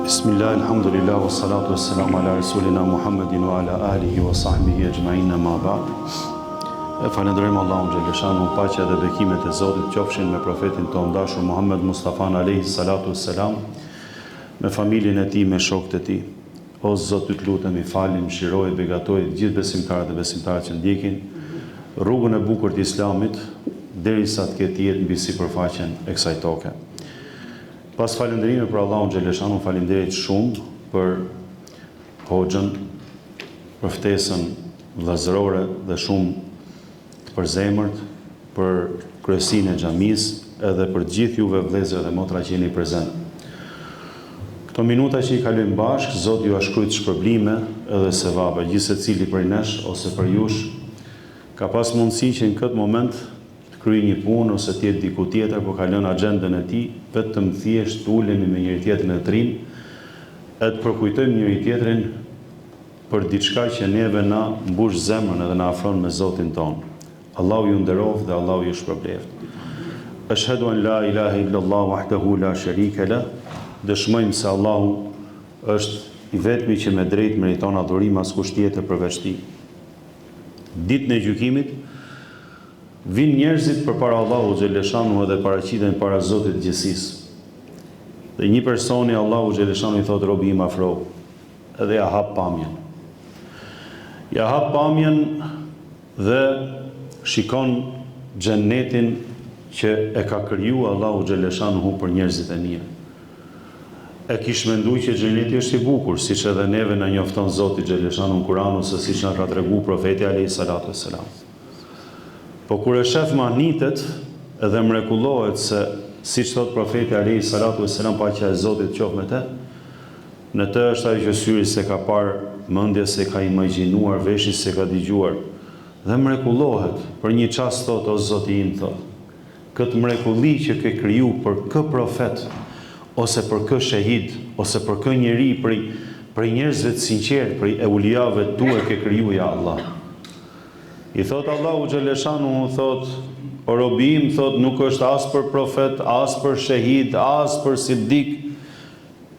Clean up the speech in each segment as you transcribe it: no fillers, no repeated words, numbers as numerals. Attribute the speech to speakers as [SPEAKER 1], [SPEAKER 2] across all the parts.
[SPEAKER 1] Bismillah, alhamdulillah, wa salatu wa salamu ala rasulina Muhammedin wa ala alihi wa sahbihi ajma'in ma ba'd. Falenderojmë Allahun xhaleshanu, paqja dhe bekimet e Zotit qofshin me profetin ton dashur Muhammed Mustafa alayhi salatu wassalam, me familjen e tij, me shokët e tij. O Zot, ty lutemi, falim, mëshiroj, begatoj të gjithë besimtarët dhe besimtarët që ndjekin rrugën e bukur të Islamit derisa të ketë jetë mbi sipërfaqen e kësaj toke. Pas falënderimit për Allahun xhaleshanu, faleminderit shumë për hoxhën, për ftesën vëllazërore dhe shumë të përzemërt, për kryesinë e xhamisë edhe për gjithë juve vëllezër dhe motra që jeni prezent. Këto minuta që i kalojmë bashkë, Zoti ju shkruajt shpërblime edhe sevape, gjithë secili prej nesh ose për jush ka pas mundësi që në këtë moment kryej një punë ose të jetë diku tjetër, por ka lënë agjendën e tij, vetëm thjesht ulemi me njëri tjetrin në trim, e të përkujtojmë njëri tjetrin për diçka që neve na mbush zemrën edhe na afron me Zotin ton. Allahu ju nderoft dhe Allahu ju shpërbleft. Ashhadu an la ilaha illallah wahdahu la sharika lah. Dëshmojmë se Allahu është i vetmi që me drejt meriton adhurim, askush tjetër përveç tij. Ditën e gjykimit vinë njerëzit përpara Allahu xhaleshanu dhe paraqiten para Zotit të gjithësisë. Dhe një personi Allahu xhaleshanu i thotë robi im afro, edhe ja hap pamjen. Ja hap pamjen dhe shikon xhennetin që e ka kriju Allahu xhaleshanu për njerëzit e mirë. E kish menduar që xheneti është i bukur, siç edhe neve na njofton Zoti xhaleshanu në Kur'an ose siç na ka treguar profeti alayhi salatu wassalam. Po kur e shef mahnitet edhe mrekullohet se, siç thot profeti alayhi salatu wassalam, paqja e Zotit qoftë me të, në të është ajo që syri se ka parë, mendja se ka imagjinuar, veshi se ka dëgjuar, dhe mrekullohet për një çast, thot o Zoti im, thot, këtë mrekulli që ke kriju për kë profet, ose për kë shahid, ose për kë njeri për njerëzve të sinqertë, për euliave tuaj ke kriju, ja Allah. I thot Allahu xhaleshanu, thot, o robi im, thot, nuk është as për profet, as për shahid, as për siddik.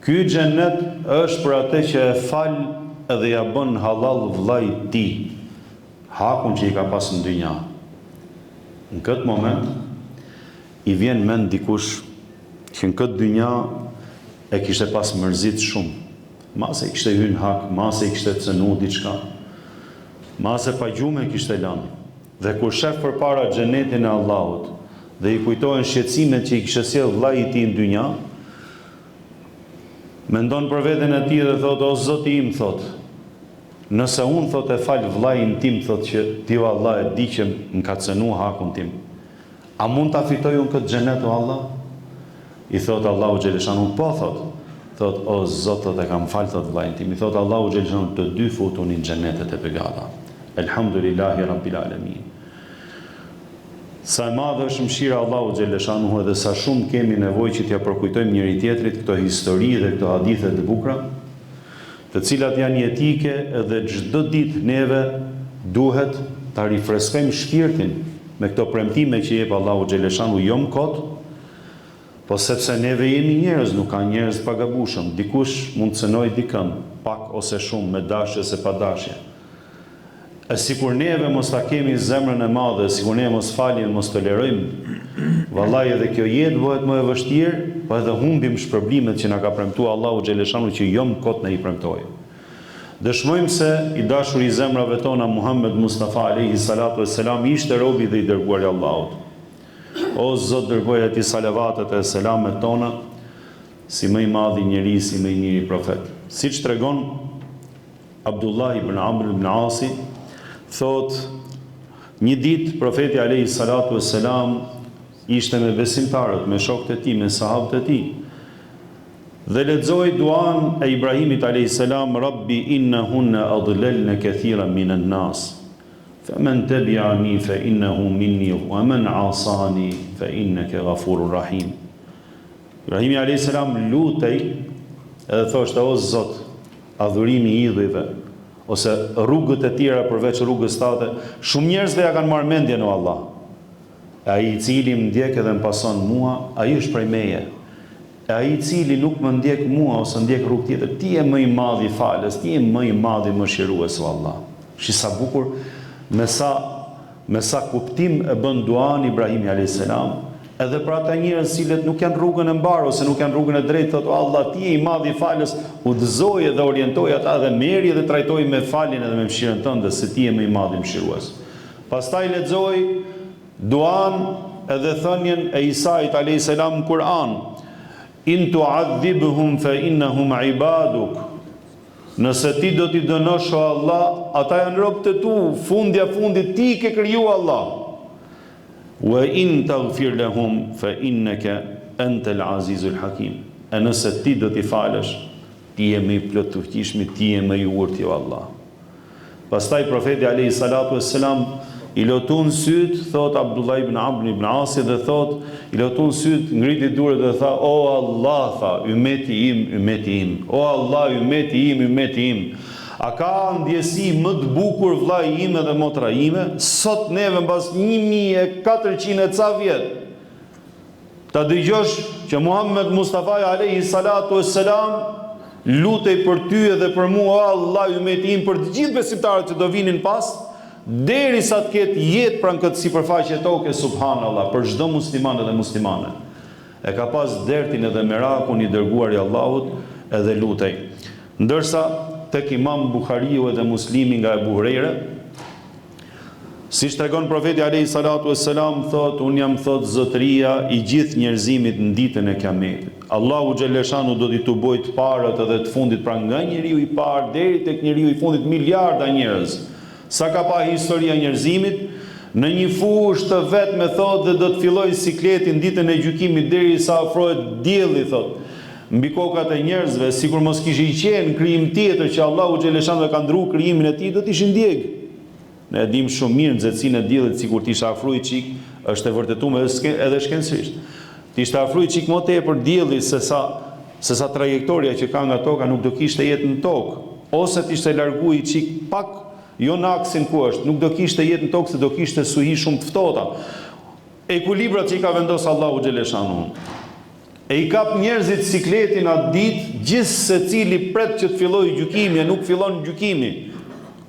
[SPEAKER 1] Ky xhennet është për atë që e fal edhe ja bën halal vllait tij hakun që i ka pas në dynja. Në këtë moment i vjen mend dikush që në këtë dynja e kishte pas mërzit shumë, mase i kishte hyrë hak, mase i kishte cënu diçka, mase pa gjume kishte lanë. Dhe kur shef përpara xhenetin e Allahut dhe i kujtohen shqetësimet që i kishte sjell vllai i tij në dynja, mendon për veten e tij dhe thot, o Zoti im, thot, nëse unë, thot, e fal vllain tim, thot, që ti o Allah e di që më ka cënu hakun tim, a mund ta fitoj unë këtë xhenet o Allah? I thot Allahu xhaleshanu, po, thot, o Zot, thot, e kam fal, thot, vllain tim. I thot Allahu xhaleshanu, të dy futunin xhenetet e begata. Elhamdulillahi rabbil alamin. Sa e madhe është mëshira Allahu xhaleshanu dhe sa shumë kemi nevojë që t'ja përkujtojmë njëri tjetrit këto histori dhe këto hadithe të bukura, të cilat janë jetike, edhe çdo ditë neve duhet ta rifreskojmë shpirtin me këto premtime që jep Allahu xhaleshanu, jo mkot, po sepse neve jemi njerëz, nuk ka njerëz të pagabueshëm. Dikush mund të cënoj dikën pak ose shumë, me dashje ose pa dashje. E sikur neve mos ta kemi zemrën e madhe, sikur neve mos faljen, mos tolerojmë, vallahi edhe kjo jetë bëhet më e vështirë, po edhe humbim shpërblimet që na ka premtuar Allahu xhaleshanu që jo kot na i premtoi. Dëshmojmë se i dashur i zemrave tona Muhammed Mustafa alayhi salatu wassalam ishte robi dhe i dërguar i Allahut. O Zot, dërgoj atij salavatet e selamet tona si më i madhi njeri, si më i miri profet. Siç tregon Abdullah ibn Amr ibn Asi, thot, një ditë profeti alayhi salatu wassalam ishte me besimtarët, me shokët e tij, me sahabët e tij, dhe lexoi duan e Ibrahimit alayhi salam, Rabbi innahunna adlalna kathiran minan nas, faman tabi'ani fa innahu minni wa man 'asani fa innaka ghafurur rahim. Ibrahimi alayhi salam lutej edhe thoshte, o Zot, adhurimi i idhujve ose rrugët e tjera përveç rrugës tate, shumë njerëzve ja kanë marrë mendjen o Allah. Ai i cili më ndjek edhe më pason mua, ai është prej meje. E ai i cili nuk më ndjek mua ose ndjek rrugë tjetër, ti je më i madh i falës, ti je më i madh i mëshirues o Allah. Shi sa bukur, me sa kuptim e bën duan Ibrahimi alayhis salam, edhe për ata njerëz cilët nuk janë rrugën e mbar ose nuk janë rrugën e drejtë, thotë o Allah, ti je i madh i falës, udhëzoje dhe orientoje ata dhe merri dhe trajtoje me faljen edhe me mëshirën tënde, se ti je më i madh i mëshirues. Pastaj lexoj duan edhe thënien e Isait alayhis salam në Kur'an, in tu'adhibhum fa innahum ibaduk. Nëse ti do t'i dënosh o Allah, ata janë robët e tu, fundja fundit ti ke kriju Allah. Wa in taghfir lahum fa innaka antal azizul hakim. E nëse ti do t'i falësh, ti je më i plot të fuqishëm, ti je më i urtë o Allah. Pastaj profeti alayhi salatu wassalam i lotun syt, thot Abdullah ibn Amr ibn As dhe thot, i lotun syt, ngriti duart dhe tha, o Allah, tha, ymeti im, o Allah, ymeti im, a ka ndjesi më të bukur vllai im edhe motra ime, sot neve mbas 1400 e ca vjet, ta dëgjosh që Muhammed Mustafa alayhi salatu wassalam lutej për ty edhe për mua, o Allah, ymeti im, për të gjithë besimtarët që do vinin pas, derisa të ketë jetë pranë këtë sipërfaqe toke, subhanallah, për çdo musliman edhe muslimane. E ka pas dertin edhe merakun i dërguar i Allahut edhe lutej. Ndërsa tek Imam Buhariu edhe Muslimi nga Ebu Hurajra, siç tregon profeti alayhi salatu wassalam, thot, un jam thot zotëria i gjithë njerëzimit në ditën e Kiametit. Allahu xhaleshanu do t'i tuboj të parët edhe të fundit, pra nga njeriu i parë deri tek njeriu i fundit, miliarda njerëz. Sa ka pa historia njerëzimit, në një fushë të vetë me thot dhe do të filloj sikletin ditën e gjykimit deri sa afrohet dielli, thot, mbi kokat e njerëzve, sikur mos kishte qenë krijim tjetër që Allahu xhaleshanu ka ndruar krijimin e tij, do të ishin djeg. Ne e dim shumë mirë nxehtësinë e diellit, sikur të ishte afruar çik, është e vërtetuar edhe shkencërisht. Të ishte afruar çik më tepër dielli se sa trajektoria që ka nga toka, nuk do kishte jetë në tokë, ose të ishte larguar çik pak jo në aksin ku është, nuk do kishte jetë në tokë, se do kishte suhi shumë të ftohta. Ekuilibrat që i ka vendosur Allahu xhaleshanu. E i kap njerëzit sikletin atë ditë, gjithë secili pret që të fillojë gjykimi, nuk fillon gjykimi.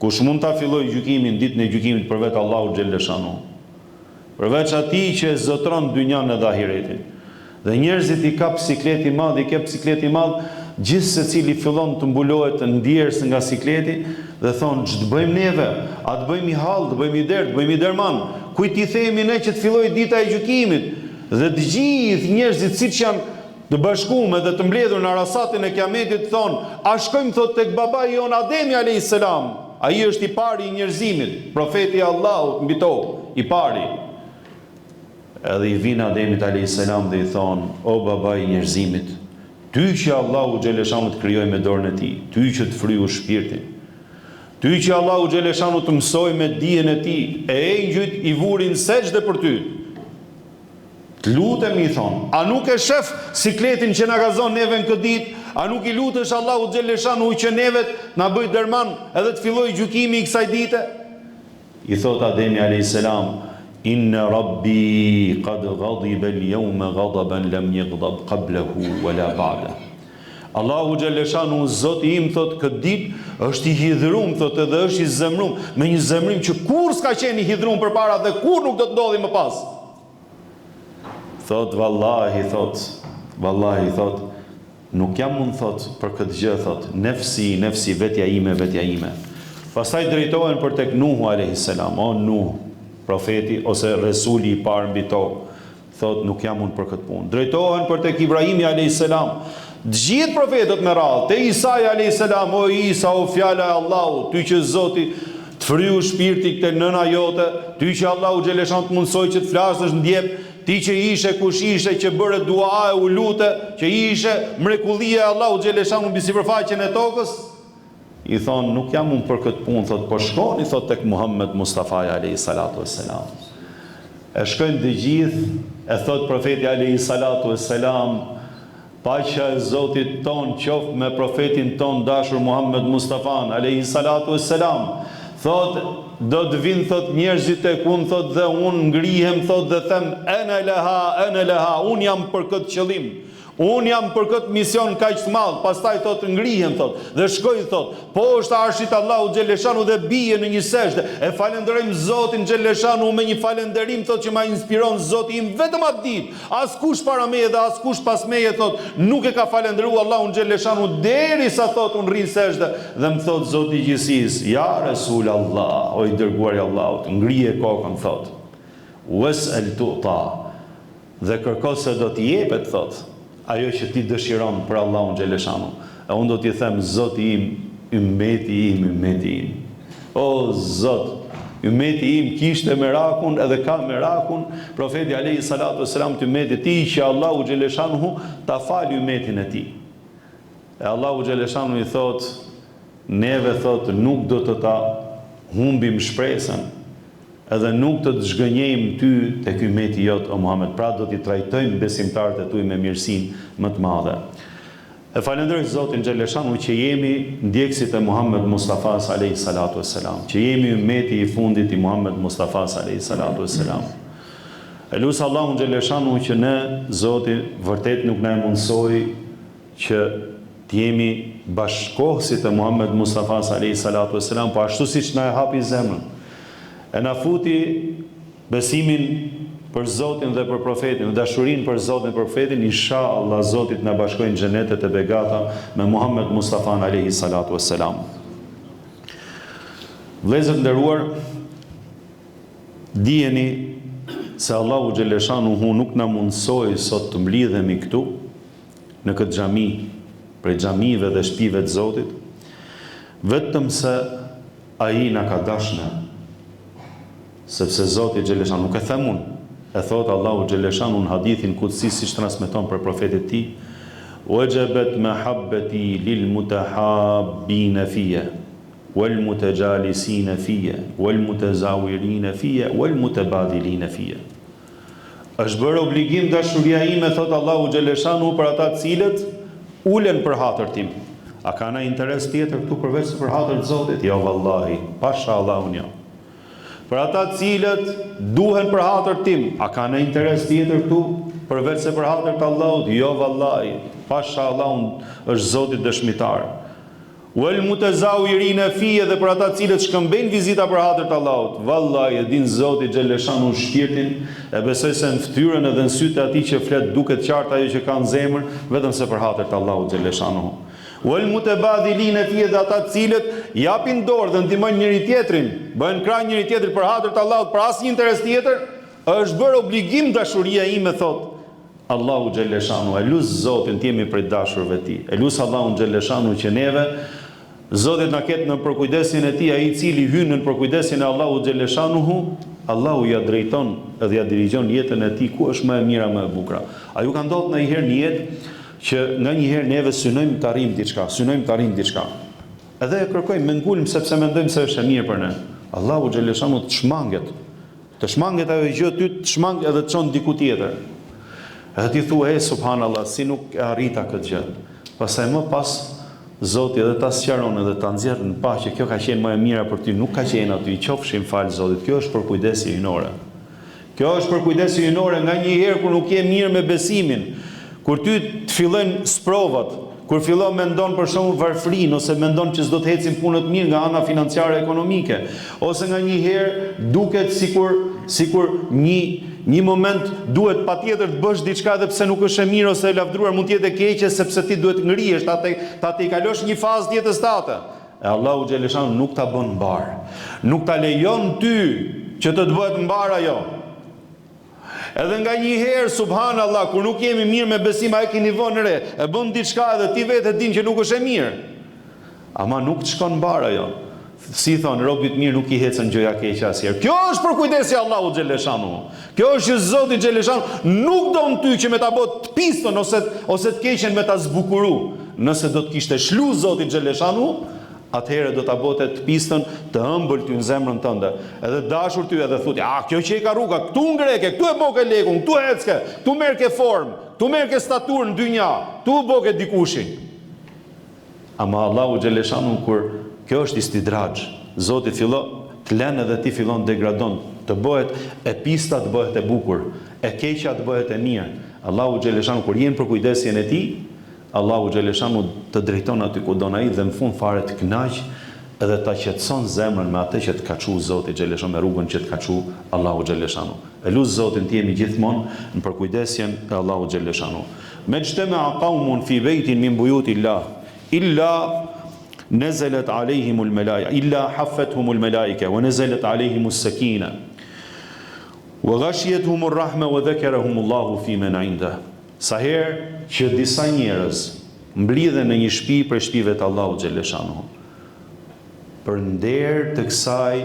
[SPEAKER 1] Kush mund ta fillojë gjykimin ditën e gjykimit përveç Allahu xhaleshanu? Përveç atij që zotron dynjan edhe ahiretin. Dhe njerëzit i kap sikleti i madh, gjithë secili fillon të mbulohet të ndjerës nga sikleti dhe thonë, ç'të bëjmë neve? A të bëjmë i hall, të bëjmë i derë, të bëjmë i derman? Kujt i themi ne që të fillojë dita e gjykimit? Dhe të gjithë njerëzit siç janë të bashkuar dhe të mbledhur në arasatin e Kiametit thonë, a shkojmë thot tek babai jon Ademi alayhis salam? Ai është i pari i njerëzimit, profeti i Allahut mbi tokë, i pari. Edhe i vin Ademit alayhis salam dhe i thonë, o babai i njerëzimit, ty që Allahu xhaleshanu të krijoi me dorën e tij, ty që të fryu shpirtin, ty që Allahu xhaleshanu të mësoi me dijen e tij, e engjëjt i vurin sejdë për ty. Të lutemi, i thonë, a nuk e shef sikletin që na gazon neve në këtë ditë? A nuk i lutesh Allahu xhaleshanu që neve na bëj derman edhe të fillojë gjykimi i kësaj dite? I thot Ademi alayhis salam, inna rabbi qad ghadiba al-yawma ghadaban lam yaghdab qablahu wala ba'da. Allahu xhaleshanu, Zoti im, thot, këtë ditë është i hidhrum, thot, edhe është i zemrum, me një zemrim që kur s'ka qenë i hidhrum përpara dhe kur nuk do të ndodhi më pas. Thot, vallahi, thot, nuk jam mund, thot, për këtë gjë, thot, nefsi, vetja ime. Pastaj drejtohen për tek Nuhu alayhis salam, o Nuh, profeti ose resuli i parë mbi tokë, thot, nuk jam unë për këtë punë. Drejtohen për tek Ibrahimi alayhis salam, të gjithë profetët me radhë, te Isa alayhis salam, o Isa, o fjala e Allahut, ty që Zoti të fryu shpirti këtë nëna jote, ty që Allahu xhaleshanu të mundsoj që të flasësh ndjep, ti që ishe kush ishe që bëre dua e u lute, që ishe mrekullia e Allahu xhaleshanu mbi sipërfaqen e tokës, i thonë, nuk jam unë për këtë punë, thot, po shkoni, thot, tek Muhammed Mustafa alayhi salatu wassalam. E shkojnë të gjithë, e thot profeti alayhi salatu wassalam, paqja e Zotit ton qoftë me profetin ton dashur Muhammed Mustafa alayhi salatu wassalam. Thot, do të vinë thot njerëzit tek unë thot dhe unë ngrihem thot dhe them ene leha, unë jam për këtë qëllim. Unë jam për këtë mision kaq të madh, pastaj thot ngrihem thot dhe shkoj thot poshtë arshit Allahu xhaleshanu dhe bie në një sejdë e falenderojmë Zotin xhaleshanu me një falënderim thot që ma inspiron Zoti im vetëm atë ditë. Askush para meje dhe askush pas meje thot nuk e ka falendëruar Allahun xhaleshanu derisa thot unë rri sejdë dhe më thot Zoti i gjithësisë, ja Resul Allah, o i dërguari i Allahut, ngrije kokën thot. Was'al tu'ta. Dhe kërko se do t'i jepet thot ajo që ti dëshiron për Allahun xhaleshanu. E unë do t'i them Zoti im, ummeti im. O Zot, ummeti im kishte merakun edhe ka merakun, profeti alayhi salatu wassalam të ummetit ti që Allahu xhaleshanu ta fal ummetin e tij. E Allahu xhaleshanu i thot, neve thot nuk do të ta humbim shpresën. Edhe nuk të zhgënjejmë ty të ummeti jot o Muhammed, pra do t'i trajtojmë besimtarët e tuaj me mirësinë më të madhe. E falenderoj Zotin xhaleshanu që jemi ndjekësit e Muhammed Mustafa alayhi salatu wassalam, që jemi ummeti i fundit i Muhammed Mustafa alayhi salatu wassalam. E lutem Allahun xhaleshanu që ne Zoti vërtet nuk na e mundsoi që të jemi bashkëkohësit e Muhammed Mustafa alayhi salatu wassalam, po ashtu siç na e hapi zemrën. E na futi besimin për Zotin dhe për profetin, dashurinë për Zotin dhe për profetin, inshallah Zoti na bashkojnë në xhenetet e begata me Muhammed Mustafa alayhi salatu wassalam. Vëllezër nderuar, dijeni se Allahu xhaleshanuhu nuk na mundsoi sot të mblidhemi këtu në këtë xhami, prej xhamive dhe shtëpive të Zotit, vetëm se ai na ka dashur. Sepse Zoti xhaleshanu nuk e them unë, e thot Allahu xhaleshanu në hadithin kutsi siç transmeton për profetin e tij, wajabat mahabbati lil mutahabbin fiyya wal mutajalisin fiyya wal mutazawirin fiyya wal mutabadilin fiyya. Është bërë obligim dashuria ime, thot Allahu xhaleshanu, për ata të cilët ulen për hatër tim. A ka na interes tjetër këtu përveç se për hatër të Zotit? Jo vallahi, pasha Allahun jo. Për ata të cilët duhen për hatër tim, a ka në interes tjetër këtu përveç se për hatër të Allahut? Jo vallahi, pasha Allahun është Zoti dëshmitar. Wal mutazawirin fiyya, dhe për ata të cilët shkëmbejnë vizita për hatër të Allahut, vallahi e din Zoti xhaleshanu shpirtin, e besoj se në fytyrën edhe në sytë e atij që flet duket qartë ajo që ka në zemër, vetëm se për hatër të Allahut xhaleshanu. Wal mutabadilin fiyya, dhe ata të cilët japin dorë dhe ndihmojnë njëri tjetrin, bëhen krah njëri tjetrit për hatër të Allahut, për asnjë interes tjetër, është bërë obligim dashuria ime, thot Allahu xhaleshanu. E lut Zotin të jemi prej dashurve të tij. E lut Allahun xhaleshanu që neve Zoti na ketë në përkujdesin e tij, ai i cili hyn në përkujdesin e Allahut xhaleshanuhu, Allahu ja drejton edhe ja dirigjon jetën e tij ku është më e mira, më e bukur. A ju ka ndodhur ndonjëherë në jetë që nganjëherë neve synojmë të arrijmë diçka, edhe e kërkojmë, me ngulm sepse mendojmë se është e mirë për ne. Allahu xhaleshanu të shmanget ajo gjë ty, të shmang edhe të çon diku tjetër. Edhe ti thua, subhanallahu, si nuk e arrita këtë gjë. Pastaj më pas Zoti edhe ta sqaron edhe ta nxjerr në paqe, kjo ka qenë më e mira për ty, nuk ka qenë aty, i qofshin fal Zotit. Kjo është për kujdesi hyjnore. Kjo është për kujdesi hyjnore nganjëherë kur nuk je mirë me besimin, kur ty të fillojnë sprovat, kur fillon mendon për shembull varfrin, ose mendon që s'do të ecin punët mirë nga ana financiare ekonomike, ose nganjëherë duket sikur një moment duhet patjetër të bësh diçka edhe pse nuk është e mirë ose e lavdruar, mund të jetë e keqe sepse ti duhet ngrihesh, ta të kalosh një fazë të jetës tate. E Allahu xhaleshanu nuk ta bën mbar. Nuk ta lejon ty që të bëhet mbar ajo. Edhe nganjëherë subhanallahu, kur nuk jemi mirë me besim, ai ke nivon re, e bën diçka edhe ti vetë e din që nuk është e mirë. Ama nuk të shkon mbar ajo. Si thonë, robit mirë nuk i hecën gjëja keqe asnjëherë. Kjo është për kujdesi Allahu xhaleshanu. Kjo është që Zoti xhaleshanu nuk don ty që me ta bë të piston ose të keqen me ta zbukuru. Nëse do të kishte shlu Zoti xhaleshanu, atëherë do ta bëte të pistën të ëmbël ty në zemrën tënde. Edhe dashur ty edhe thuti, kjo që e ka rruga, këtu ngreke, këtu e boke lekun, këtu ecke, këtu merke formë, këtu merke staturë në dynja, këtu boke dikushin. Ama Allahu xhaleshanu kur kjo është istidraj, Zoti të lënë edhe ti fillon degradon, të bëhet e pista të bëhet e bukur, e keqja të bëhet e mirë. Allahu xhaleshanu kur jeni për kujdesjen e tij, Allahu xhaleshanu të drejton aty ku don ai dhe në fund fare të kënaq edhe ta qetëson zemrën me atë që të ka çu Zoti xhaleshanu, me rrugën që të ka çu Allahu xhaleshanu. E lut Zotin të jemi gjithmonë në përkujdesjen e Allahu xhaleshanu. Me ijtama qaumun fi baitin min buyutillah illa نزلت عليهم الملائكة إلا حفتهم الملائكة ونزلت عليهم السكينة وغشيتهم الرحمة وذكرهم الله في من عنده. Sa herë që disa njerëz mblidhen në një shtëpi për shtëpive të Allahut xhaleshanu, për nder të kësaj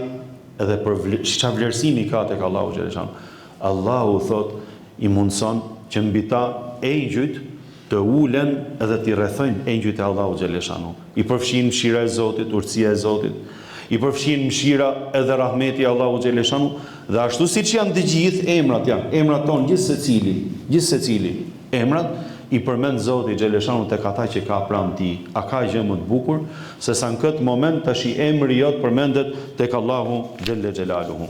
[SPEAKER 1] edhe për çfarë vlerësimi ka tek Allahu xhaleshanu, Allahu thot i mundson që mbi ta engjëjt të ulen edhe t'i rrethojnë engjëjt e Allahu xhaleshanu. I përfshin mëshira e Zotit, urtësia e Zotit, i përfshin mëshira edhe rahmeti i Allahu xhaleshanu, dhe ashtu siç janë të gjithë emrat emrat tonë gjithë secili emrat i përmend Zoti xhaleshanu tek ata që ka pranë tij. A ka gjë më të bukur se sa në këtë moment tash i emri jot përmendet tek Allahu xhelle xhelaluhu.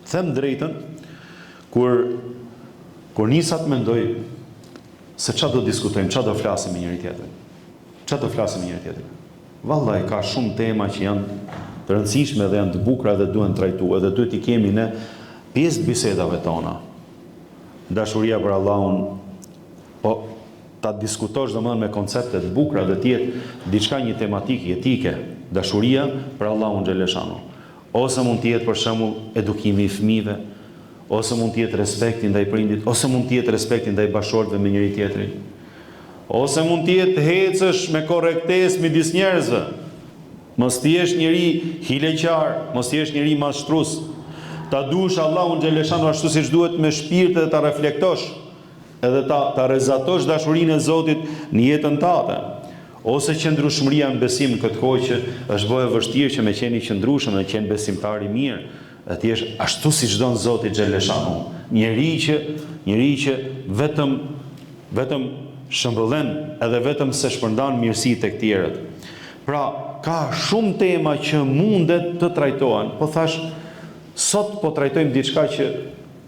[SPEAKER 1] Them drejtën, kur nisa të mendoj se çfarë do diskutojmë, çfarë do flasim me njëri tjetrin. Vallai ka shumë tema që janë të rëndësishme dhe janë të bukura dhe duhen trajtuar dhe duhet i kemi ne pjesë të bisedave tona. Dashuria për Allahun, po ta diskutosh domethënë me koncepte të bukura dhe të jetë diçka një tematikë jetike, dashuria për Allahun xhaleshanu. Ose mund të jetë për shembull edukimi i fëmijëve, ose mund të jetë respekti ndaj prindit, ose mund të jetë respekti ndaj bashkëshortëve me njëri tjetrin, ose mund të jetë hecësh me korrektesë midis njerëzve. Mos të jesh njëri hileqar, mos të jesh njëri mashtrues. Ta dush Allahun xhaleshanu ashtu siç duhet me shpirt dhe ta reflektosh, edhe ta rezatosh dashurinë e Zotit në jetën tënde. Ose qëndrueshmëria në besim në këtë kohë që është bërë vështirë që me qenë i qëndrueshëm dhe qenë besimtar i mirë, dhe ti jesh ashtu siç don Zoti xhaleshanu. Njëri që vetëm shëmbëllen edhe vetëm se shpërndan mirësi tek tjerët. Pra, ka shumë tema që mundet të trajtohen. Po thash, sot po trajtojmë diçka që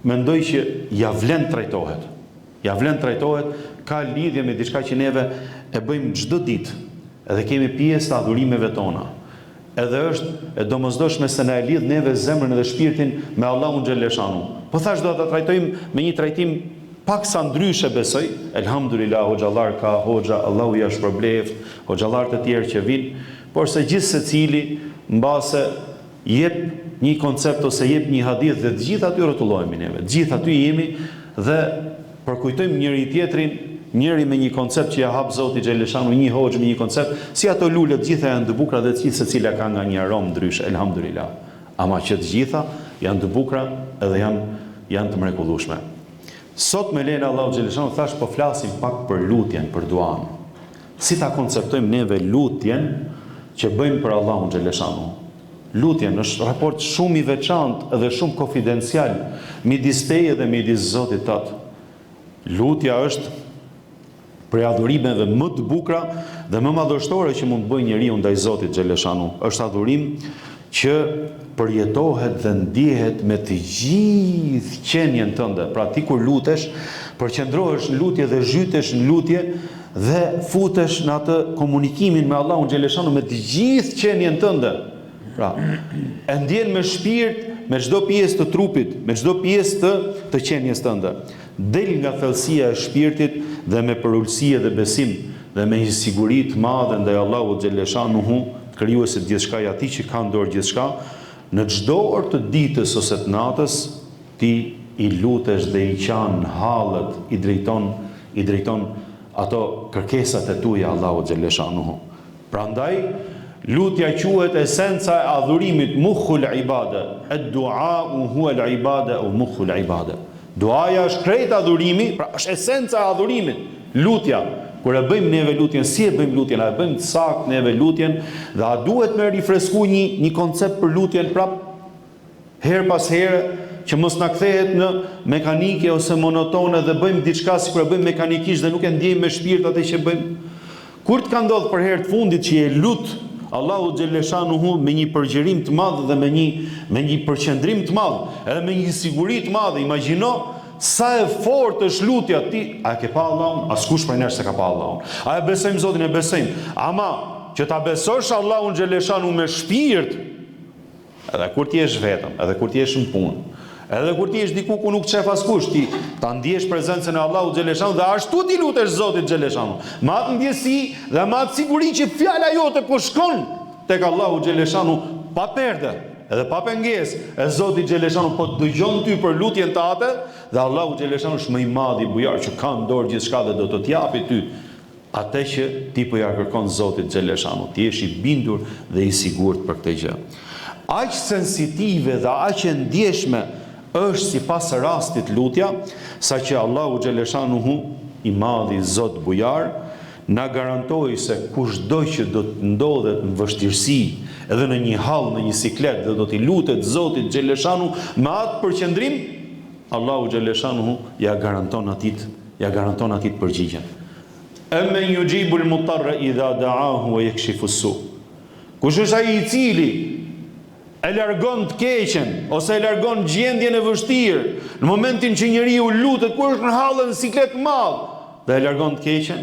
[SPEAKER 1] mendoj që ja vlen trajtohet. Ka lidhje me diçka që neve e bëjmë çdo ditë, edhe kemi pjesë të adhurimeve tona. Edhe është e domosdoshme se na e lidh neve zemrën dhe shpirtin me Allahun xhaleshanu. Po thash do ta trajtojmë me një trajtim pak sa ndryshe besoj. Elhamdulillah, hoxhallar ka, hoxha, Allahu ja shpërbleft, hoxhallar të tjerë që vinë, por se gjithë secili mbase jep një koncept ose jep një hadith dhe të gjithë aty rrotullohemi neve. Të gjithë aty jemi dhe përkujtojmë njëri tjetrin, njëri me një koncept që ja hap Zoti xhaleshanu, një hoxh me një koncept, si ato lule të gjitha janë të bukura dhe të gjithë secila ka nga një aromë ndryshe, elhamdulillah. Ama që të gjitha janë të bukura edhe janë të mrekullueshme. Sot me lejen e Allahu xhaleshanu thash po flasim pak për lutjen, për duan. Si ta konceptojmë neve lutjen që bëjmë për Allahun xhaleshanu? Lutjen është raport shumë i veçantë dhe shumë konfidencial midis teje dhe midis Zotit tat. Lutja është prej adhurimeve më të bukura dhe më madhështore që mund të bëjë njeriu ndaj Zotit xhaleshanu. Është adhurim që përjetohet dhe ndihet me të gjithë qenien tënde. Pra ti kur lutesh, përqendrohesh në lutje dhe zhytesh në lutje dhe futesh në atë komunikimin me Allahun xhaleshanu me të gjithë qenien tënde. Pra, e ndjen me shpirt, me çdo pjesë të trupit, me çdo pjesë të qenies tënde. Del nga thellësia e shpirtit dhe me përulësi dhe besim dhe me një siguri të madhe ndaj Allahut xhaleshanuhu, krijuesit gjithçka, atij që ka në dorë gjithçka, në çdo orë të ditës ose të natës, ti i lutesh dhe i qan hallet, i drejton ato kërkesat e tuaja Allahut xhaleshanuhu. Prandaj lutja quhet esenca e adhurimit, mukhul ibade. Ad-du'a huwa al-ibada aw mukhul ibade. Duaja është krejt adhurimi, pra është esenca e adhurimit. Lutja, kur e bëjmë neve lutjen, si e bëjmë lutjen, a e bëjmë saktë neve lutjen, dhe a duhet me rifresku një koncept për lutjen prap her pas here, që mos na kthehet në mekanike ose monotone dhe bëjmë diçka sikur e bëjmë mekanikisht dhe nuk e ndjejmë me shpirt atë që bëjmë. Kur të ka ndodhur për herë të fundit që je lut Allahu xhaleshanuhu me një përgjërim të madh dhe me një përqendrim të madh, edhe me një siguri të madhe. Imagjino sa e fortë është lutja ti. A ke pa Allahun? Askush prej nesh se ka pa Allahun. A e besojmë Zotin? E besojmë. Ama që ta besosh Allahun xhaleshanuhu me shpirt, edhe kur ti je vetëm, edhe kur ti je në punë, edhe kur ti je diku ku nuk çef askush, ti ta ndjesh prezencën e Allahut xhaleshanuhu dhe ashtu ti lutesh Zotit xhaleshanuhu. Me atë ndjesi dhe me atë siguri që fjala jote po shkon tek Allahu xhaleshanuhu pa perde, edhe pa pengesë, e Zoti xhaleshanuhu po dëgjon ty për lutjen tate, dhe Allahu xhaleshanuhu është më i madh i bujar që ka në dorë gjithçka dhe do të t'japi ty atë që ti po ja kërkon Zotit xhaleshanuhu. Ti je i bindur dhe i sigurt për këtë gjë. Aq sensitive dhe aq e ndjeshme është sipas rastit lutja, saqë Allahu xhaleshanuhu i madhi Zot bujar na garantoi se kushdo që do të ndodhet në vështirësi, edhe në një hall, në një siklet, dhe do t'i lutet Zotit xhaleshanuhu me atë përqendrim, Allahu xhaleshanuhu ja garanton atit përgjigjen. Amman yujibul mutarra idha da'ahu wa yakshifu as-su. Kush është ai i cili e largon të keqen ose e largon gjendjen e vështirë në momentin që njeriu lutet, kur është në hallën në siklet të madh dhe e largon të keqen?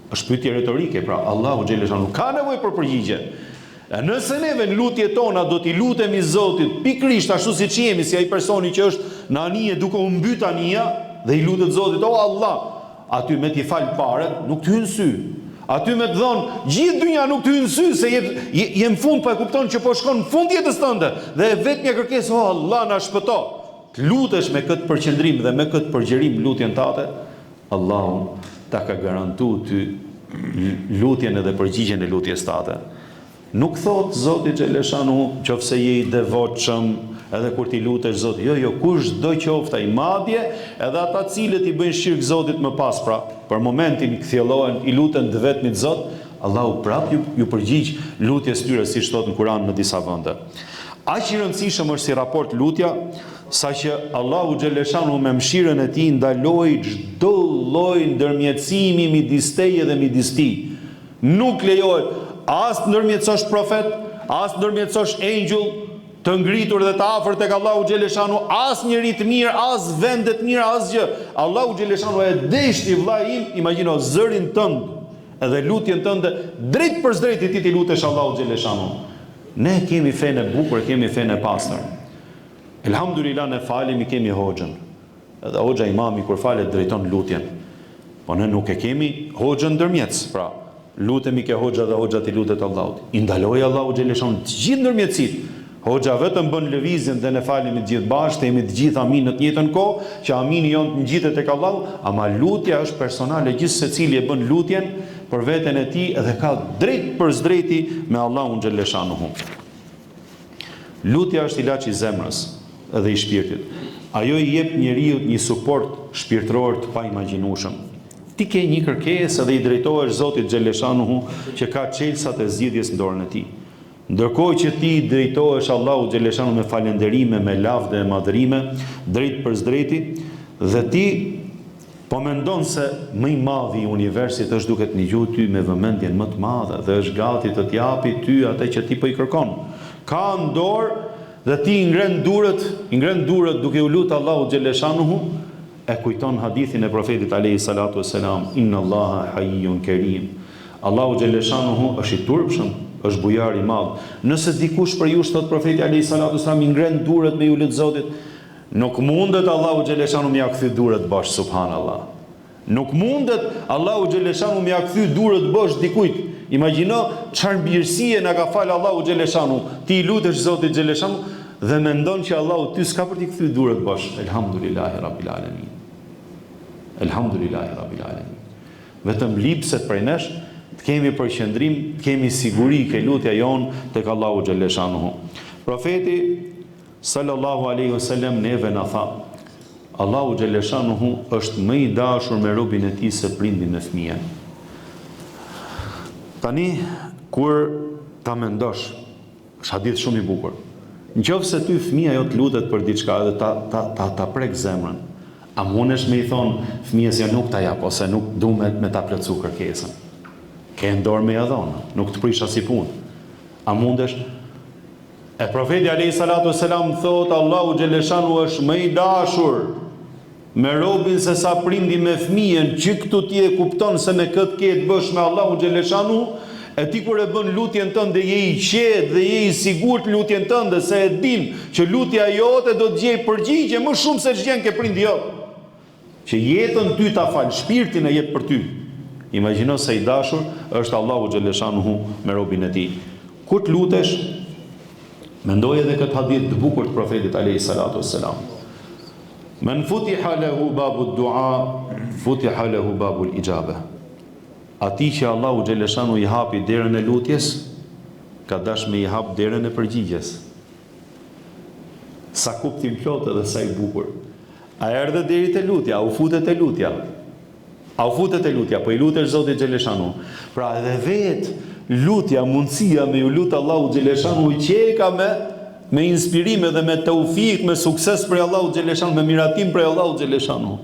[SPEAKER 1] Është pyetje retorike, pra Allahu xhaleshanuhu ka nevojë për përgjigje. Nëse neve në lutjet tona do t'i lutemi Zotit pikërisht ashtu siç jemi, si ai personi që është në anije duke u mbyt anija dhe i lutet Zotit, o Allah, aty me t'i fal paret nuk t'hyn sy. Aty me të thonë, gjithë dynja nuk të hynë sy, se jem fund, pa e kupton që po shkon në fund jetës tënde, dhe vetë një kërkesë, o Allah na shpëto. Të lutesh me këtë përqendrim dhe me këtë përgjerim lutjen tate, Allahu ta ka garantu ty lutjen edhe përgjigjen e lutjes tate. Nuk thot Zoti xhaleshanuhu, qofse je i devotshëm, edhe kur ti lutesh Zotit, jo, kushdo qoftë ai, madje edhe ata cilët i bëjnë shirk Zotit më pas, pra për momentin kthjellohen, i luten vetmit Zot, Allahu prap ju përgjigj lutjes tyre, siç thot në Kur'an në disa vende. Aq i rëndësishëm është si raport lutja, saqë Allahu xhaleshanuhu me mëshirën e tij ndaloi çdo lloj ndërmjetësimi midis teje dhe midis tij. Nuk lejohet as të ndërmjetësosh profet, as të ndërmjetësosh angel, të ngritur dhe të afërt tek Allahu xhaleshanuhu, as njeri të mirë, as vende të mira, as gjë. Allahu xhaleshanuhu e deshti, vllai im, imagjino zërin tënd edhe lutjen tënde drejt për drejt ti lutesh Allahu xhaleshanuhu. Ne kemi fenë e bukur, kemi fenë e pastër. Elhamdulillah ne falemi, kemi hoxhën. Edhe hoxha imami kur falet drejton lutjen. Po ne nuk e kemi hoxhën ndërmjetës, pra lutemi ke hoxha dhe hoxha ti lutet Allahut. I ndaloi Allahu xhaleshanuhu të gjithë ndërmjetësitë. Hoxha vetëm bën lëvizjen dhe ne falemi të gjithë bashkë, jemi të gjithë amin në të njëjtën kohë, që amini jon të ngjitet tek Allahu, ama lutja është personale, gjithë secili e bën lutjen për veten e tij dhe ka drejt për drejti me Allahun xhaleshanuhu. Lutja është ilaç i zemrës dhe i shpirtit. Ajo i jep njeriu një suport shpirtëror të paimagjinueshëm. Ti ke një kërkesë dhe i drejtohesh Zotit xhaleshanuhu që ka çelësat e zgjidhjes në dorën e tij. Ndërkohë që ti drejtohesh Allahu xhaleshanuhu me falënderime, me lavde e madhërime, drejt për drejti, dhe ti po mendon se më i madhi i universit është duke të ngjuar ty me vëmendjen më të madhe dhe është gati të t'japi ty atë që ti po i kërkon. Ka në dorë dhe ti i ngren durët duke u lutur Allahu xhaleshanuhu, e kujton hadithin e profetit alayhi salatu wassalam, inna Allaha hayyun karim. Allahu xhaleshanuhu është i turpshëm, është bujar i madh. Nëse dikush për ju, thot profeti alayhi salatu wasallam, i ngren durët me ju lut Zotit, nuk mundet Allahu xhaleshanuhu më ja kthy durët bosh, subhanallah. Nuk mundet Allahu xhaleshanuhu më ja kthy durët bosh dikujt. Imagjino çfarë mirësie na ka fal Allahu xhaleshanuhu. Ti i lutesh Zotit xhaleshanuhu dhe mendon që Allahu ty s'ka për t'i kthy durët bosh. Elhamdulillahi rabbil alamin. Elhamdulillahi rabbil alamin. Vetëm lipset prej nesh, të kemi përqendrim, të kemi siguri ke lutja jonë tek Allahu xhaleshanuhu. Profeti sallallahu alaihi wasallam neve na tha, Allahu xhaleshanuhu është më i dashur me robën e tij se prindi me fëmijën. Tani kur ta mendosh, është hadith shumë i bukur. Nëse ty fëmia jo të lutet për diçka dhe ta prek zemrën, a mundesh me i thonë fëmijës ja nuk ta jap ose nuk du me ta plotësu kërkesën? Ke në dorë me ja dhonë, nuk të prish as i punë. A mundesh? E profeti alayhi salatu wassalam thot Allahu xhaleshanu është më i dashur me robin se sa prindi me fëmijën, që këtu ti e kupton se me këtë ke të bësh me Allahu xhaleshanu, e ti kur e bën lutjen tënde je i qetë dhe je i sigurt lutjen tënde, se e din që lutja jote do të gjej përgjigje më shumë se ç'gjen ke prindi jot. Që jetën ty ta fal, shpirtin e jep për ty. Imagjino se i dashur është Allahu xhaleshanu me robin e tij. Kur të lutesh, mendoj edhe këtë hadith të bukur të profetit alayhi salatu wassalam. Men futiha lahu babu ad-du'a, futiha lahu babu al-ijaba. Ati që Allahu xhaleshanu i hapi derën e lutjes, ka dash me i hap derën e përgjigjes. Sa kuptim plot edhe sa i bukur. A erdhe deri te lutja, u futet te lutja. A u futet te lutja, po i lutesh Zotit xhaleshanu. Pra edhe vet lutja, mundësia me ju lutë Allahu xhaleshanu i qeka me inspirime dhe me taufik, me sukses për Allahu xhaleshanu, me miratim për Allahu xhaleshanu.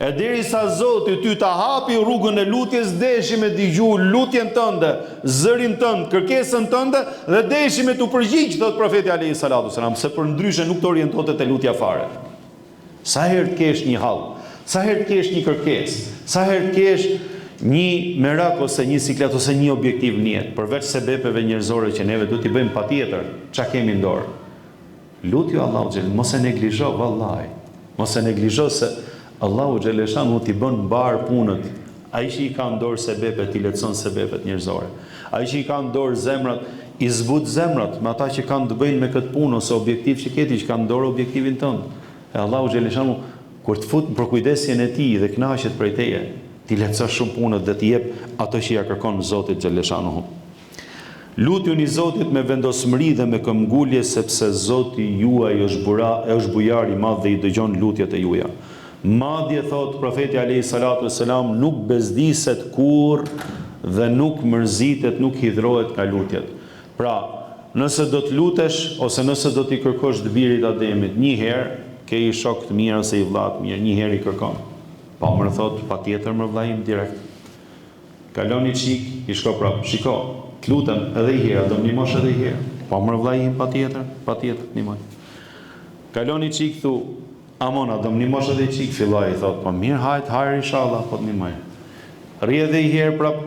[SPEAKER 1] E derisa Zoti ty ta hapi rrugën e lutjes, deshi me dëgju lutjen tënde, zërin tënd, kërkesën tënde dhe deshi me t'u përgjigj, thot profeti alayhi salatu wasalam, se për ndryshe nuk të orientohet te lutja fare. Sa herë të kesh një hall, sa herë të kesh një kërkesë, sa herë të kesh një merak ose një siklet ose një objektiv në jetë, përveç sebepeve njerëzore që neve duhet t'i bëjmë patjetër, çka kemi në dorë. Lutju Allahu xhel, mos e neglizho vallahi. Mos e neglizho se Allahu xhaleshanu t'i bën mbar punët. Ai që i ka në dorë sebepet, i lehtëson sebepet njerëzore. Ai që i ka në dorë zemrat, i zbut zemrat me ata që kanë të bëjnë me këtë punë ose objektiv që keti, që kanë në dorë objektivin tënd. E Allahu xhaleshanu kur të fut për kujdesjen e tij dhe kënaqet prej teje, ti lehtëson shumë punët dhe t'i jep ato që ja kërkon Zotit xhaleshanu. Lutjuni Zotit me vendosmëri dhe me këmbgulje, sepse Zoti juaj është bujar i madh dhe i dëgjon lutjet e juaja. Madje thot profeti alayhi salatu wassalam, nuk bezdiset kur dhe nuk mërzitet, nuk hidhrohet nga lutjet. Pra, nëse do të lutesh ose nëse do t'i kërkosh dëbirit Ademit një herë, ke i shok të mirë ose i vëlla të mirë, një herë i kërkon. Pa më thot, patjetër më vllajim direkt. Kaloni çik, i shko prap, shiko, të lutem edhe i herë, do më ndihmosh edhe i herë. Pa më vllajim patjetër ndihmoj. Kaloni çik, thu, Amona, do më ndihmosh edhe i çik, filloi i thot, po mirë, hajr inshallah, po të ndihmoj. Rri edhe i herë prap,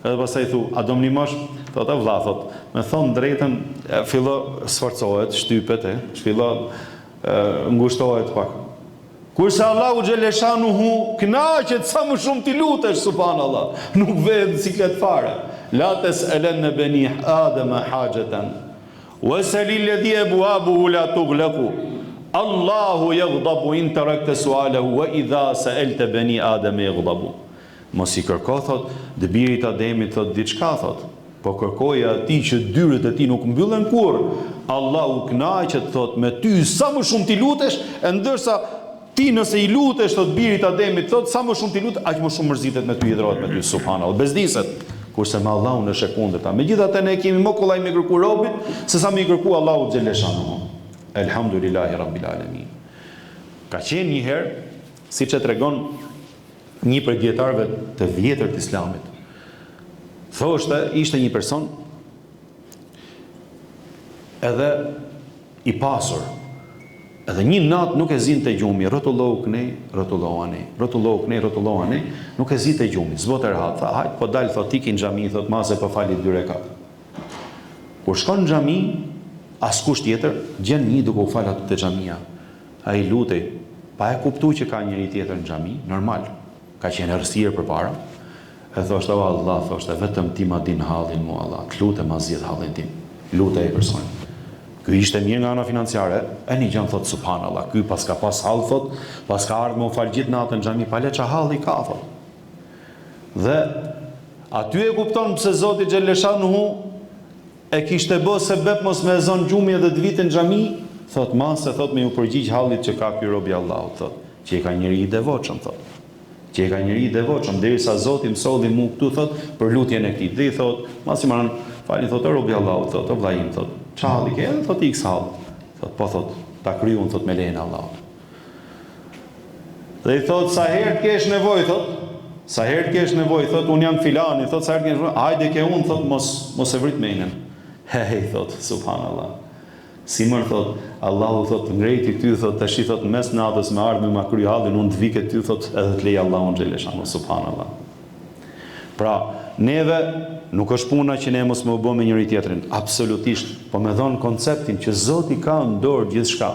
[SPEAKER 1] edhe pastaj thu, a do më ndihmosh? Thot, a vlla, thot, me thon drejtën, fillo sforcohet, shtypet, fillo ngushtohet pak. Kurse Allahu xhaleshanuhu kënaqet sa më shumë ti lutesh, subhanallah, nuk vjen siklet fare. La tas'alanna bani Adama hajatan, wasali alladhi abwabuhu la tughlaqu. Allahu yaghdabu in tarakta su'alahu wa idha sa'alta bani Adama yaghdabu. Mos i kërko, thot, dëbirit Ademit, thot, diçka, thot, po kërkoja atij që dyret e tij nuk mbyllen kur. Allahu kënaqet, thot, me ty sa më shumë ti lutesh, e ndërsa ti nëse i lutesh, thot, birit Ademit, thot, sa më shumë ti lutesh, aq më shumë mërzitet me ty, hidhrohet me ty, subhanallahu, bezdiset. Kurse me Allahun është e kundërta. Megjithatë ne kemi më kollaj me kërku robit se sa me kërku Allahu xhaleshanuhu. Elhamdulillahi rabbil alamin. Ka qenë një herë, siç e tregon një prej dietarëve të vjetër të Islamit. Thoshte, ishte një person edhe i pasur. Edhe një natë nuk e zinte gjumi, rrotullohu kënej, nuk e zinte gjumi, zbot e rahat, tha, hajt, po dalë, thot, iki në xhami, thot, mase po falit 2 rekat. Kur shkon në xhami, askush tjetër, gjen një duke u fal aty te xhamia. Ai lutej, pa e kuptu që ka njëri tjetër në xhami, normal, ka qenë errësirë përpara. E thoshte, o Allah, thoshte, vetëm ti ma din hallin mu, Allah, të lutem ma zgjidh hallin tim. Lutej e person. Ky ishte mirë nga ana financiare, e një gjën thot subhanallah, ky pas ka pas hall, thot, pas ka ardhur me u fal gjithë natën në xhami, pa le ça halli ka, thot. Dhe aty e kupton pse Zoti xhaleshanuhu e kishte bë sebeb mos me zon gjumi edhe të vitin në xhami, thot, mase, thot, me ju përgjigj hallit që ka ky robi Allahut, thot, që e ka njëri i devotshëm, thot. Që e ka njëri i devotshëm, derisa Zoti më solli mu këtu, thot, për lutjen e këtij. Dhe i thot, masi marrën, falni, thot, robi Allahut, thot, o vllajim, thot, çhalli ke, thot, x hall. Thot, po, thot, ta kryun, thot, me lejen e Allahut. Dhe i thot, sa herë kesh nevojë, thot, un jam filani, thot, sa herë kesh nevojë, hajde ke unë, thot, mos e vrit menen. Hej, thot, subhanallah. Si mërë, thot, Allahu, thot, ngrejti ty, thot, tash i thot, mes natës me ardhme ma kry hallin, unë të vike ty, thot, edhe të leja Allahu në xheleshanu, subhanallah. Pra, neve nuk është puna që ne mos më bëmë me njëri tjetrin, absolutisht, po me dhonë konceptin që Zoti ka në dorë gjithçka.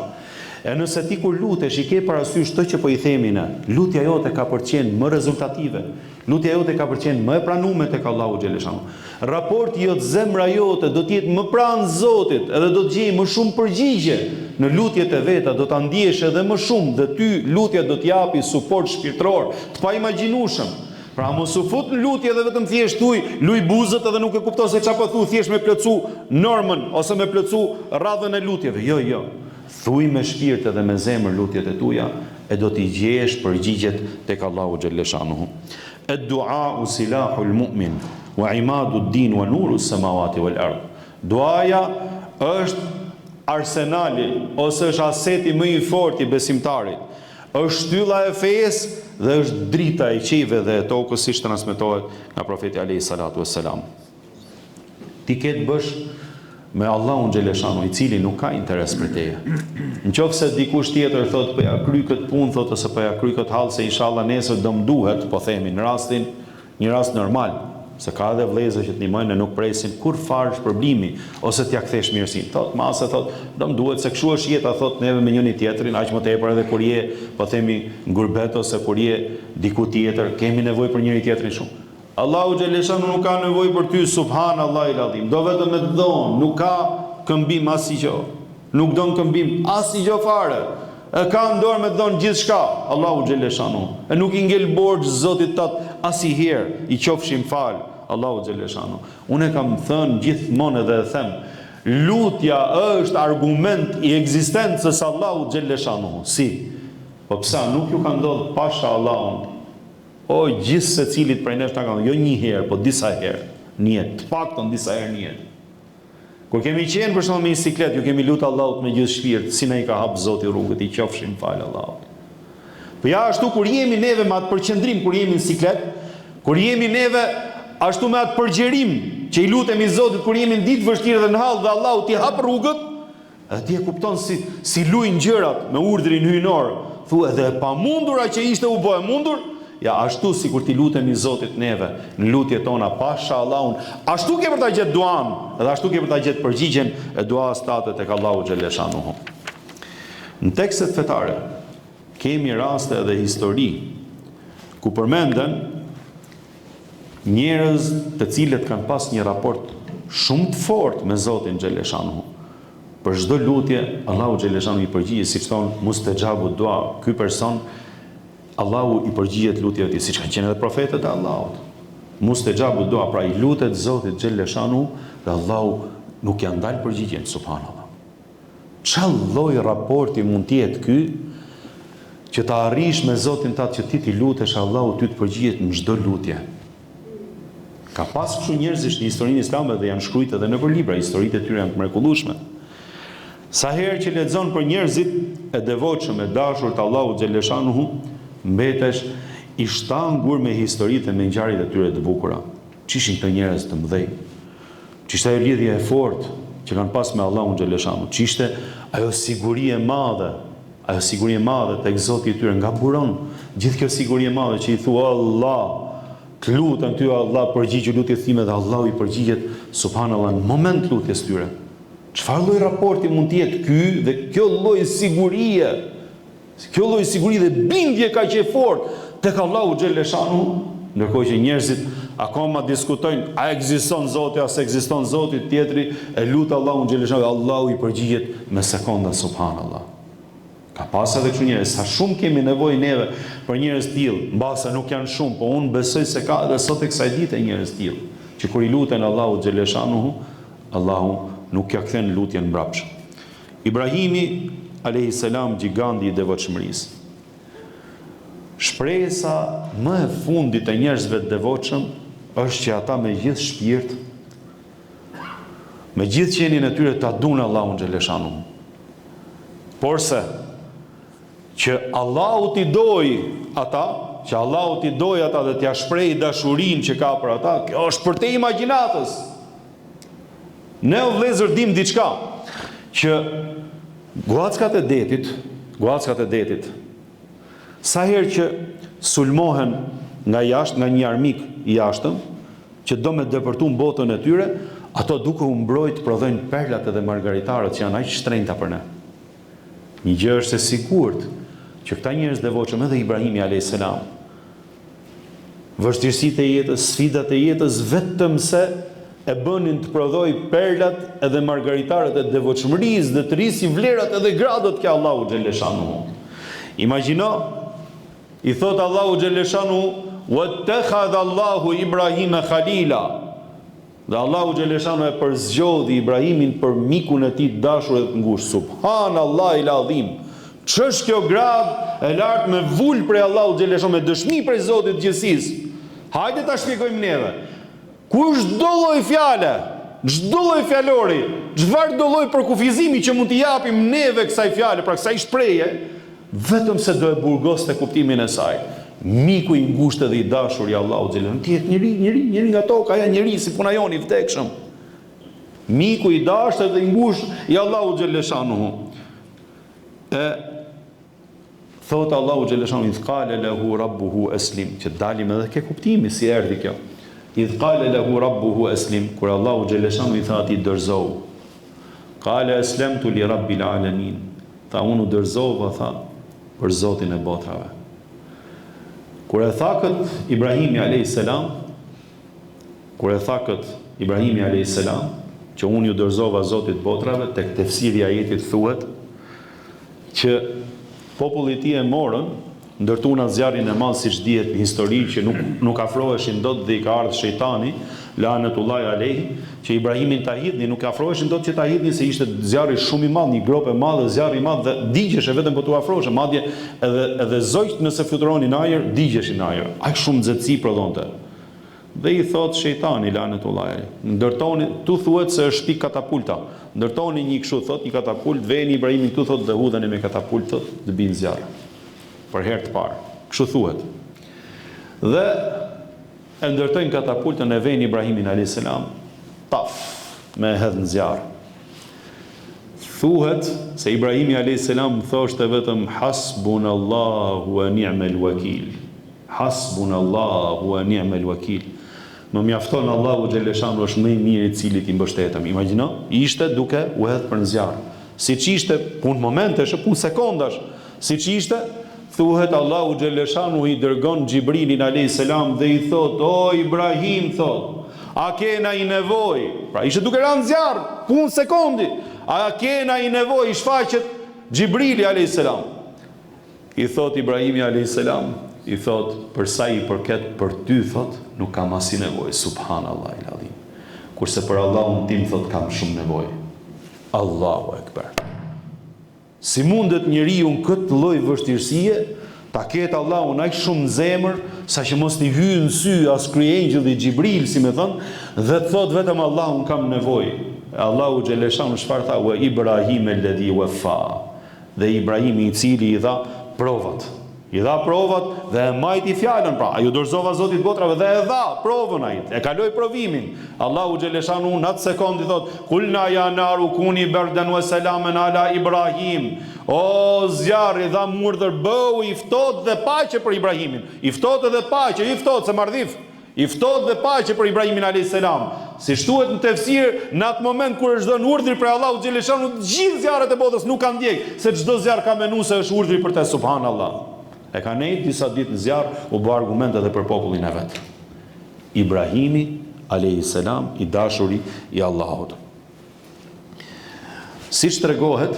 [SPEAKER 1] E nëse ti kur lutesh i ke parasysh të që po i themi ne, lutja jote ka përqenë më rezultative, lutja jote ka përqenë më e pranume tek Allahu xheleshanu. Raporti jot, zemra jote do të jetë më pranë Zotit, edhe do të gjej më shumë përgjigje në lutjet e veta, do ta ndjesh edhe më shumë dhe ty lutja do të japi suport shpirtëror të paimagjinueshëm. Pra mos u fut në lutje dhe vetëm thjesht luj buzët edhe nuk e kupton se çfarë po thu, thjesht me plotsu normën ose me plotsu radhën e lutjeve. Jo. Thuj me shpirt edhe me zemër lutjet e tuaja e do t'i gjesh përgjigjet tek Allahu xhaleshanuhu. Ad-du'a silahul mu'min wa imadu ad-din wa nuru as-samawati wal ard. Duaja është arsenali ose është aseti më i fortë i besimtarit. Është shtylla e fesë dhe është drita e qive dhe e tokës, siç transmetohet nga profeti alayhi salatu wassalam. Ti ke të bësh me Allahun xhaleshanu, i cili nuk ka interes për teje. Nëse dikush tjetër thot po ja kryj këtë punë, thot ose po ja kryj këtë hall se inshallah nesër do më duhet, po themi në një rast normal, se ka edhe vëllezër që të ndihmojnë, nuk presin kur farë problemi ose t'ja kthesh mirësinë. Thot mase thot do më duhet se kështu është jeta, thot neve me njëri tjetrin, aq më tepër edhe kur je, po themi ngurbet ose kur je diku tjetër, kemi nevojë për njëri tjetrin shumë. Allahu xhaleshanu nuk ka nevojë për ty, subhanallahu el-azim. Do vetëm me të dhon, nuk ka këmbim asgjë. Nuk don këmbim asgjë fare. E ka në dorë me të dhon gjithçka, Allahu xhaleshanu. E nuk i ngel borxh Zotit tat asnjëherë, i qofshim fal, Allahu xhaleshanu. Unë kam thënë gjithmonë edhe e them, lutja është argument i ekzistencës Allahu xhaleshanu. Si? Po pse nuk ju ka ndodhur pasha Allahun? O, gjithë se cilit prej nesh ta kanë, jo një herë, po disa herë, një jetë, të paktën disa herë një jetë. Kur kemi qenë për shembull me bicikletë, ju kemi lutur Allahut me gjithë shpirt, si na i ka hap Zoti rrugët, i qofshin fal Allahut. Po ja ashtu kur jemi neve me atë përqendrim, kur jemi në bicikletë, kur jemi neve ashtu me atë përgjerim që i lutemi Zotit kur jemi në ditë vështirë dhe në hall dhe Allahu t'i hap rrugët, atje kupton si luajnë gjërat me urdhrin hyjnor, thuaj edhe e pamundura që ishte u bë e mundur. Ja, ashtu si kur ti lutemi Zotit neve, në lutjet tona, pasha Allahun, ashtu ke për ta gjetë duan, edhe ashtu ke për ta gjetë përgjigjen e duas tate tek Allahu xhaleshanuhu. Në tekstet fetare, kemi raste dhe histori, ku përmenden njerëz të cilët kanë pas një raport shumë të fortë me Zotin xhaleshanuhu. Për çdo lutje, Allahu xhaleshanuhu i përgjigjet, siç thon mustajabu dua, ky person Allahu i përgjigjet lutjeve të tij, siç kanë qenë edhe profetët e Allahut. Mustajabu dua, pra i lutet Zotit xhaleshanu dhe Allahu nuk ja ndal përgjigjen, subhanallahu. Çfarë lloj raporti mund të jetë ky që ta arrish me Zotin tat që ti t'i lutesh Allahu ty të përgjigjet në çdo lutje? Ka pas kështu njerëzish në historinë islame dhe janë shkruajtur edhe nëpër libra, historitë e tyre janë të mrekullueshme. Sa herë që lexon për njerëzit e devotshëm e dashur të Allahut xhaleshanuhu, mbetesh i shtangur me historitë e me ngjarjet e tyre të bukura. Ç'ishin këto njerëz të mëdhej? Ç'ishte ajo lidhje e fortë që kanë pas me Allahun xhaleshanu? Ç'ishte ajo siguri e madhe? Ajo siguri e madhe tek Zoti i tyre nga buron. Gjithë kjo siguri e madhe që i thua Allah, të lutem ty Allah, përgjigj lutjes time dhe Allahu i përgjigjet subhanallahu në moment lutjes tyre. Çfarë lloj raporti mund të jetë ky dhe kjo lloj sigurie? Kjo lloj siguri dhe bindje kaq e fortë tek Allahu xhaleshanu, ndërkohë që njerëzit akoma diskutojnë a ekziston Zoti apo ekziston Zoti, tjetri e lut Allahun xhaleshanu, Allahu i përgjigjet me sekonda, subhanallahu. Ka pas edhe kështu njerëz, sa shumë kemi nevojë neve për njerëz të tillë, mbase nuk janë shumë, po unë besoj se ka edhe sot e kësaj dite njerëz të tillë, që kur i luten Allahu xhaleshanu, Allahu nuk ja kthen lutjen mbrapsht. Ibrahimi alayhi salam, giganti i devotshmërisë. Shpresa më e fundit e njerëzve të devotshëm është që ata me gjithë shpirt, me gjithë qenien e tyre ta dunë Allahun xhaleshanu. Porse që Allahu t'i doj ata, dhe t'ia shprehë dashurinë që ka për ata, kjo është për te imagjinatës. Ne o vëllezër dim diçka, që guackat e detit, sa herë që sulmohen nga jashtë, nga një armik i jashtëm, që do me depërtu në botën e tyre, ato duke u mbrojt prodhojnë perlat edhe margaritarët që janë aq shtrenjta për ne. Një gjë është e sigurt që këta njerëz devotshëm, edhe Ibrahimi a.s. vështirësitë e jetës, sfidat e jetës, vetëm se e bënin të prodhoj perlat edhe margaritarët e devotshmërisë, dhe të rrisi vlerat edhe gradët kja Allahu xhaleshanu. Imagjino, i thot Allahu xhaleshanu, "Wattakhadha Allahu Ibrahima khalila." Dhe Allahu xhaleshanu e përzgjodhi Ibrahimin për mikun e tij dashur dhe të ngushtë. Subhanallahu il-azim. Ç'është kjo grad e lartë me vul prej Allahu xhaleshanu, me dëshmi prej Zotit të gjithësisë. Hajde ta shpjegojmë neve. Kush çdo lloj fjale, çdo lloj fjalori, çfarë do lloj përkufizimi që mund t'i japim neve kësaj fjale, pra kësaj shprehje, vetëm se do e burgoste kuptimin e saj. Miku i ngushtë dhe i dashur i Allahut xhaleshanu, ti je njëri nga toka, ja njëri si puna jon i vdekshëm. Miku i dashur dhe i ngushtë i Allahut xhaleshanu. Thot Allahu xhaleshanu, "Idh qala lahu rabbuhu aslim", që dalim edhe ke kuptimi si erdhi kjo. Idh qala lahu rabbuhu aslim, kur Allahu xhaleshanu i tha atij dorëzohu. Qala aslamtu li rabbil alamin. Tha unë u dorëzova, tha, për Zotin e botrave. Kur e tha kët Ibrahimi a.s., që unë ju dorëzova Zotit botrave, tek tefsiri i ajetit thuhet që populli i tij e morën, ndërtuan zjarrin e madh, siç dihet në histori, që nuk afroheshin dot dhe i ka ardhur shejtani, lanetullahi alayhi, që Ibrahimin ta hidhni, nuk afroheshin dot që ta hidhni, se ishte zjarri shumë i madh, një grop e madhe, zjarri i madh, dhe digjeshe vetëm po tu afrohesh, madje edhe zojt nëse fluturonin në ajër, digjeshin në ajër. Aq shumë nxehtësi prodhonte. Dhe i thot shejtani, lanetullahi alayhi, ndërtoni, tu thuhet se është pikë katapulta. Ndërtoni një kështu, thot, një katapult, veni Ibrahimin tu, thot, dhe hudheni me katapult, thot, të binë zjarr. Për herë të parë. Kështu thuhet. Dhe e ndërtojnë katapultën e veni Ibrahimin a.s. Taf, me hedhë në zjarë. Thuhet se Ibrahimi a.s. thoshte vetëm hasbunallahu wa ni'mal wakil. Hasbunallahu wa ni'mal wakil. Më mjafton Allahu xhaleshanu, është më i miri i cili ti mbështetem. Imagjino, ishte duke u hedhë për në zjarë. Siç ishte punë momentesh, punë sekondash, siç ishte, thuhet Allahu xhaleshanu i dërgon Xhibrilin a.s. dhe i thot, "O Ibrahim", thot, "a kena i nevojë?" Pra ishte duke rënë zjarr, punë sekundi. "A kena i nevojë?" I shfaqet Xhibrili a.s. I thot Ibrahimi a.s., i thot, "Për sa i përket për ty", thot, "nuk kam as nevojë." Subhanallahu il-azim. Kurse për Allahun tim, thot, "kam shumë nevojë." Allahu ekber. Si mundet njeriu në këtë lloj vështirësie ta ketë Allahun aq shumë në zemër, sa që mos t'i hyjë në sy as kryengjulli Xhibril, si më thon, dhe të thot vetëm Allahun kam nevojë. Allahu xhaleshanu çfarë tha? "Wa Ibrahim alladhi wafa." Dhe Ibrahimi i cili i dha provat. I dha provat dhe e majti fjalën, pra ajo dorëzova Zotit botrave dhe e dha provën ai. E kaloi provimin. Allahu xhaleshanu në atë sekondë thot, "Kulna ya naru kuni bardan wa salaman ala Ibrahim." O zjarri, dha murdhër, bëu i ftohtë dhe paqe për Ibrahimin. I ftohtë dhe paqe, i ftohtë se mardhif. I ftohtë dhe paqe për Ibrahimin alayhis salam. Si shtuhet në tefsir, në atë moment kur është dhënë urdhri për Allahu xhaleshanu, gjithë zjarret e botës nuk kanë ndjek, se çdo zjarr ka menuar se është urdhri për te, subhanallahu. E ka nejtë disa ditë në zjarr, u bë argument edhe për popullin e vet. Ibrahimi alayhis salam, i dashuri i Allahut. Siç tregohet,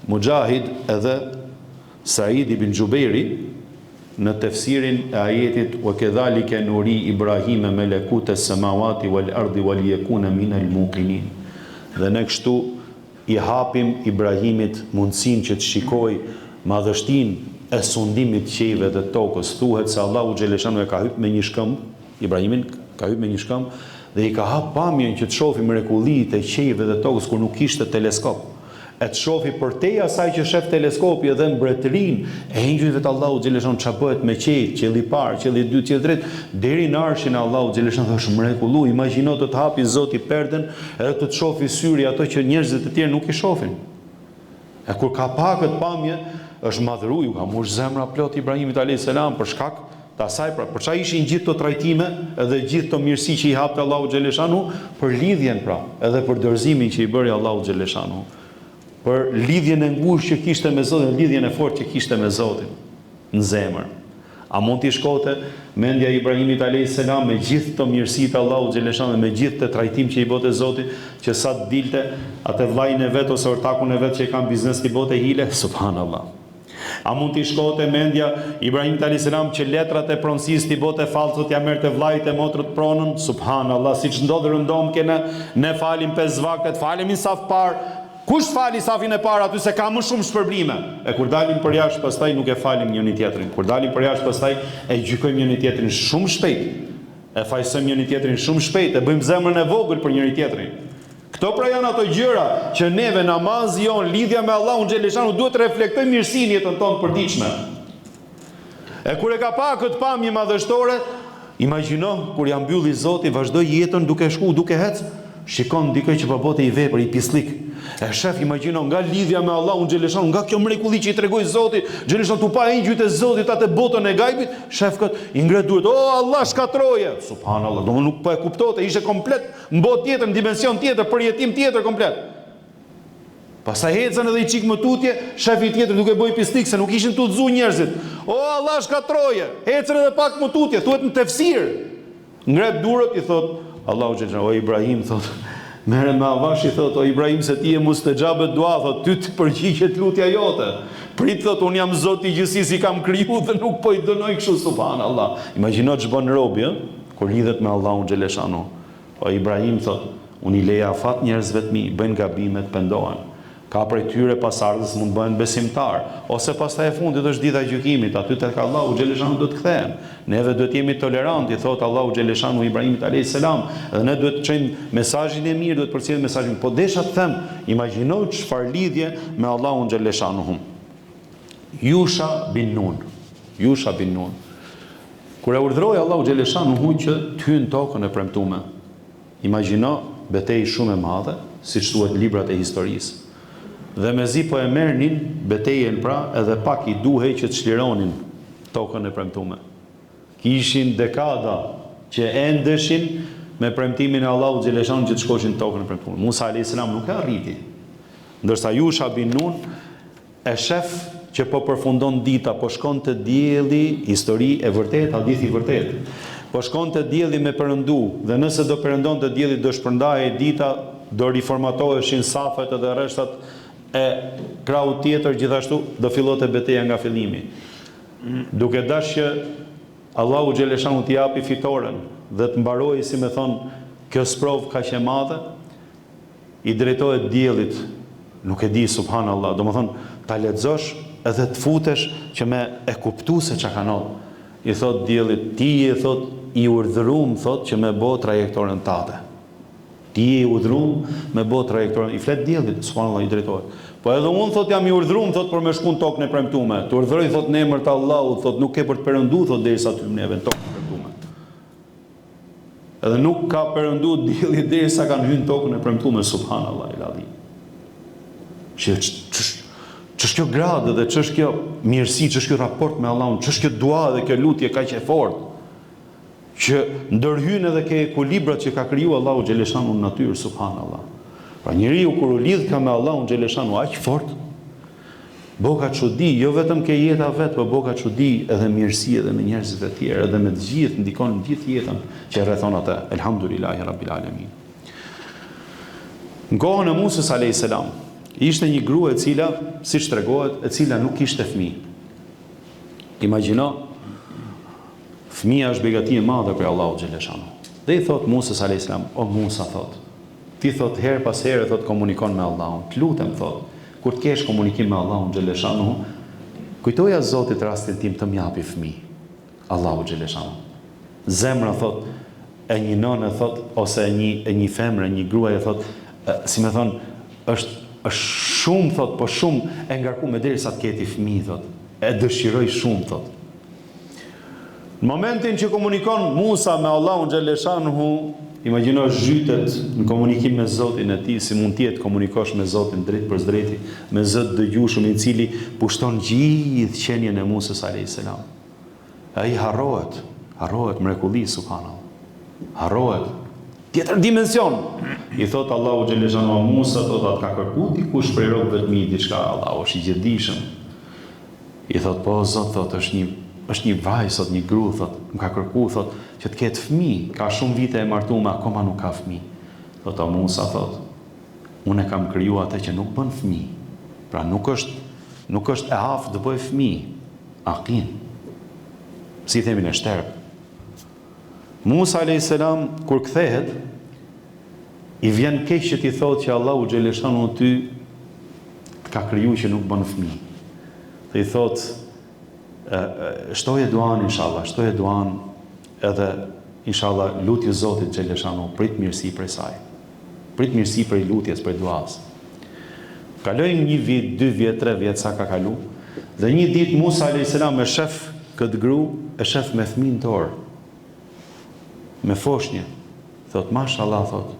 [SPEAKER 1] Mujahid edhe Said ibn Xhubeiri në tefsirin e ajetit "Wa kedhalika nuri Ibrahima malakut as-samawati wal ardi wal yakuna min al-muqinin." Dhe ne kështu i hapim Ibrahimit mundësinë që të shikojë madhështinë e sundimit të qiejve dhe tokës. Thuhet se Allahu xhaleshanu e ka hyrë me një shkëmb, Ibrahimin ka hyrë me një shkëmb dhe i ka hap pamjen që të shohë mrekullitë e qiejve dhe tokës kur nuk kishte teleskop. e të shofi përtej asaj që shef teleskopi edhe mbretërinë e engjëjve të Allahu xhaleshon ç'a bëhet me qejf, qelli i parë, qelli i dytë, qelli i tretë, deri në arshin e Allahu xhaleshon është mrekullu. Imagjino të hapi Zoti perden edhe të shofi syri ato që njerëzit e tjerë nuk i shohin. E kur ka pa këtë pamje, është madhëruar, ju ka mush zemra plot Ibrahimit alayhis salam për shkak të asaj, pra për çfarë ishin gjithë këto trajtime edhe gjithë këto mirësi që i hapte Allahu xhaleshanu për lidhjen pra, edhe për dorëzimin që i bëri Allahu xhaleshanu, për lidhjen e ngushtë që kishte me Zotin, lidhjen e fortë që kishte me Zotin në zemër. A mund t'i shkote mendja e Ibrahimit alayhis salam me gjithë këto mirësi të Allahu xhaleshanu, me gjithë të trajtim që i bote Zotit, që sa të dilte atë vllajën e vet ose ortakun e vet që i kanë biznes të bote hile, subhanallahu. A mund t'i shkote mendja Ibrahimit alayhis salam që letrat e pronësisë t'i bote fallcot ja merrte vllajt e motrët pronën, subhanallahu, siç ndodh rëndom kena, ne falim 5 vaktet, falemi saf parë. Kush fali safin e parë aty se ka më shumë shpërblime? E kur dalim për jashtë pastaj nuk e falim njëri tjetrin. Kur dalim për jashtë pastaj e gjykojmë njëri tjetrin shumë shpejt. E fajsojmë njëri tjetrin shumë shpejt, e bëjmë zemrën e vogël për njëri tjetrin. Këto pra janë ato gjëra që neve namazi jon, lidhja me Allahun xhaleshanu duhet të reflektojmë mirësinë jetën tonë të përditshme. E kur e ka pa këtë pamje madhështore, imagjino kur ja mbylli Zoti, vazhdoi jetën duke shku, duke ecë, shikon dikë që po bote i vepër, i pislik. E shef, imagjino, nga lidhja me Allahun xhaleshanu, nga kjo mrekulli që i tregoi Zoti, xhaleshanu tu pa engjëjt e Zotit atë botën e gajbit, shef kët, i ngre duart, o Allah shkatroje. Subhanallahu, do nuk po e kuptonte, ishte komplet në botë tjetër, në dimension tjetër, përjetim tjetër komplet. Pastaj ecën edhe i çik më tutje, shefi tjetër duke bëj pislik se nuk ishin tutzu njerëzit. O Allah shkatroje, ecën edhe pak më tutje, thuhet në tefsir. Ngre durët i thot Allahu xhaleshanu, o Ibrahim thot, merre me avash i thot, o Ibrahim se ti je mustajabet dua, thot, ty të përgjigjet lutja jote. Prit thot, un jam Zoti i gjithësisë, i kam kriju dhe nuk po i dënoj kështu, subhanallahu. Imagjino ç'bën robi, kur lidhet me Allahun xhaleshanu. O Ibrahim thot, un i leja afat njerëzve të mi, bëjnë gabime, pendohen. Ka prej tyre pasardhës mund bëhen besimtar, ose pastaj e fundit është dita e gjykimit, aty tek Allahu xhaleshanu do të kthehen. Neve duhet jemi tolerantë, thot Allahu xhaleshanu Ibrahimit alayhis salam, dhe ne duhet të çojmë mesazhin e mirë, duhet të përcjellim mesazhin. Po desha të them, imagjino çfarë lidhje me Allahun xhaleshanu. Yusha bin Nun. Kur e urdhëroi Allahu xhaleshanu që të hyjnë tokën e premtuar. Imagjino betejë shumë e madhe, siç thuhet librat e historisë. Dhe mezi po e merrnin betejën pra, edhe pak i duhej që të çlironin tokën e premtuar. Kishin dekada që endeshin me premtimin e Allahut xhaleshanu që të shkoshin tokën e premtuar. Musa alayhis salam nuk e arriti. Ndërsa Yusha bin Nun e shef që po përfundon dita, po shkon të dielli, histori e vërtetë, hadith i vërtetë. Po shkon të dielli me perëndu, dhe nëse do perëndon të dielli do shpërndahej dita, do riformatoheshin safet edhe rreshtat e krahut tjetër, gjithashtu do fillote betejë nga fillimi. Duke dashur që Allahu xhaleshanu t'i japi fitoren dhe të mbarojë, si më thon, kjo sprovë kaq e madhe, i drejtohet diellit. Nuk e di, subhanallahu, domethën ta lexosh edhe të futesh që me e kuptu se çka kanë. I thot diellit, ti i thot i urdhëruam thot që me bë trajektoren tate. Ti i urdhëruam me bë trajektoren, i flet diellit, subhanallahu, i drejtohet. Po edhe unë thot jam i urdhëruam thot për me shku në tokën e premtuar. Të urdhëroj thot në emër të Allahut, thot nuk ke për të perëndu thot derisa ty neve në tokën e premtuar. Edhe nuk ka perëndu dielli derisa kanë hyrë në tokën e premtuar, subhanallahu el-azim. Ç'është kjo gradë dhe ç'është kjo mirësi, ç'është kjo raport me Allahun, ç'është kjo dua dhe kjo lutje kaq e fortë që ndërhyn edhe ke ekuilibrat që ka kriju Allahu xhaleshanu në natyrë, subhanallahu. Pra njeriu kur u lidh ka me Allahun xhaleshanu aq fort, boka çudi, jo vetëm ke jeta vet, por boka çudi edhe mirësi edhe me njerëzit e tjerë, edhe me të gjithë, ndikon në gjithë jetën që rrethon atë. Elhamdulillahi rabbil alamin. Në kohën e Musës alayhis salam, ishte një grua e cila, siç tregohet, e cila nuk kishte fëmijë. Imagjino, fëmia është begati e madhe për Allahu xhaleshanu. Dhe i thot Musës alayhis salam, o Musa thot, ti thot herë pas here thot komunikon me Allahun. Të lutem thot, kur të kesh komunikim me Allahun xhaleshanu, kujtoja Zotit rastin tim të më japi fëmijë. Allahu xhaleshanu. Zemra thot e një nënë thot ose e një femre, një gruaje thot, si më thon, është është shumë, thot, po shumë e ngarkuar derisa të ketë fëmijë, thot. E dëshiroj shumë, thot. Në momentin që komunikon Musa me Allahun xhaleshanuhu, imagjino zhytet në komunikim me Zotin e tij, si mund të jetë komunikosh me Zotin drejt për drejti, me Zot dëgjueshëm i cili pushton gjithë qenien e Musës alayhis salam. Ai harrohet mrekulli subhanallahu. Harrohet tjetër dimension. I thot Allahu xhaleshanuhu Musa, thot atë ka kërkuar dikush prej robëve të mi diçka, Allahu është i gjithdijshëm. I thot po Zot, thot është një vajzë, thot, një gru, thot, më ka kërkuar, thot, që të ketë fëmijë, ka shumë vite e martuar, akoma nuk ka fëmijë. Thot Musa, thot, unë e kam krijuar atë që nuk bën fëmijë. Pra nuk është e aftë të bëj fëmijë. Aqin. Si themin e shterp. Musa alayhis salam kur kthehet, i vjen keq që ti thotë që Allahu xhaleshanu ty të ka krijuar që nuk bën fëmijë. Dhe i thotë shtoje duan inshallah, shtoje duan edhe inshallah lutje Zotit xhaleshanu, prit mirësi prej saj. Prit mirësi prej lutjes, prej duas. Kalojnë 1 vit, 2 vjet, 3 vjet sa ka kalu, dhe një ditë Musa alayhis salam e shef këtë gru, e shef me fëmijën dorë. Me foshnjë. Thot mashallah, thot.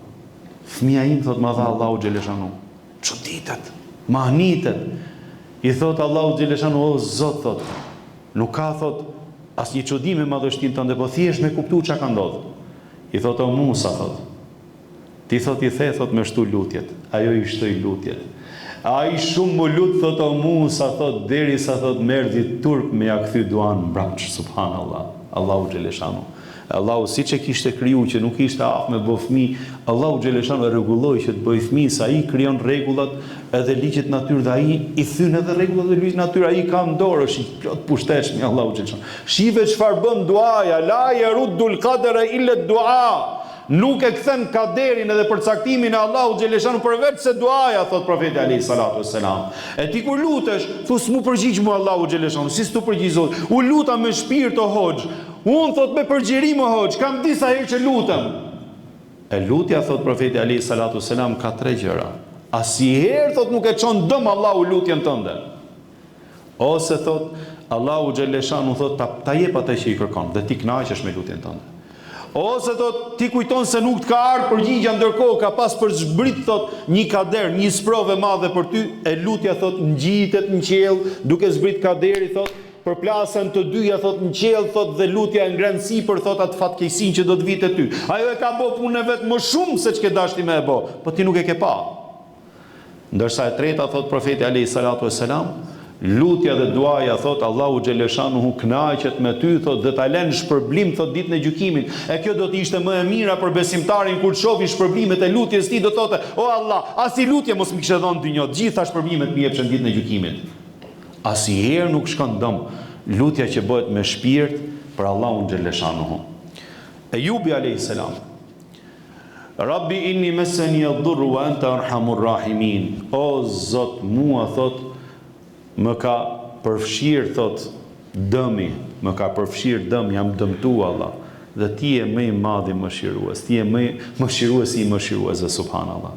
[SPEAKER 1] Fëmia im, thot, ma dha Allahu xhaleshanu. Çuditet, mahnitet. I thot Allahu xhaleshanu, o Zot, thot, nuk ka, thot, asnjë çudi me madhështinë tënde, po thjesht me kuptu çka ka ndodhur. I thot o Musa, thot, ti thot i the, thot, me shtu lutjet. Ajo i shtoi lutjet. Ai shumë më lut, thot o Musa, thot, derisa thot merdi turp me ja kthy duan mbrapsht, subhanallah. Allahu xhaleshanu. Allahu siç e kishte kriju që nuk ishte aftë me bë fëmijë, Allahu xhaleshanu e rregulloi që të bëj fëmijë, sa ai krijon rregullat edhe ligjet natyrë dhe ai i thyn edhe rregullat e ligjet natyrë, ai ka në dorë, është i plot pushtetshëm Allahu xhaleshanu. Shive çfarë bën duaja, la yaruddul qadra illa dua. Nuk e kthen kaderin edhe përcaktimin e Allahu xhaleshanu përveç se duaja, thot profeti alayhi salatu wassalam. E ti kur lutesh, thu s'mu përgjigj mu Allahu xhaleshanu, si s'tu përgjigj Zot. U luta me shpirt o hoxh. Unë, thot, me përgjirim o hoxh, kam disa herë që lutem. E lutja, thot profeti alayhi salatu wassalam, ka 3 gjëra. Asnjëherë, thot, nuk e çon dëm Allahu lutjen tënde. Ose, thot, Allahu xhaleshanu, thot, ta jep atë që i kërkon dhe ti kënaqesh me lutjen tënde. Ose, thot, ti kujton se nuk të ka ardhur përgjigja, ndërkohë ka pas për zbrit, thot, një kader, një sprove madhe për ty, e lutja, thot, ngjitet në qiell, duke zbrit kaderi, thot, përplasën të dyja, thot, në qiell, thot, dhe lutja e ngren sipër, thot, atë fatkeqësinë që do të vite ty. Ajo e ka bë punën e vet më shumë se ç'ke dashti me e bë, po ti nuk e ke pa. Ndërsa e treta, thot profeti alayhi salatu wassalam, lutja dhe duaja, thot, Allahu xhaleshanuhu kënaqet me ty, thot, dhe ta lën shpërblim, thot, ditën e gjykimit. E kjo do të ishte më e mira për besimtarin kur shohë shpërblimet e lutjes tij, do thotë, o Allah, as i lutje mos më kishe dhënë dynjë, gjitha shpërblimet më jepshin ditën e gjykimit. Asnjëherë nuk shkon dëm lutja që bëhet me shpirt për Allahun xhaleshanuhu. Ejubi alayhis salam, Rabbi inni mesani ad-durru wa anta arhamur rahimin. O Zot, mua, thot, më ka përfshirë, thot, dëmi, më ka përfshirë dëm, jam dëmtuar Allah, dhe ti je më i madh i mëshirues, ti je më mëshiruesi i mëshiruesve, subhanallah.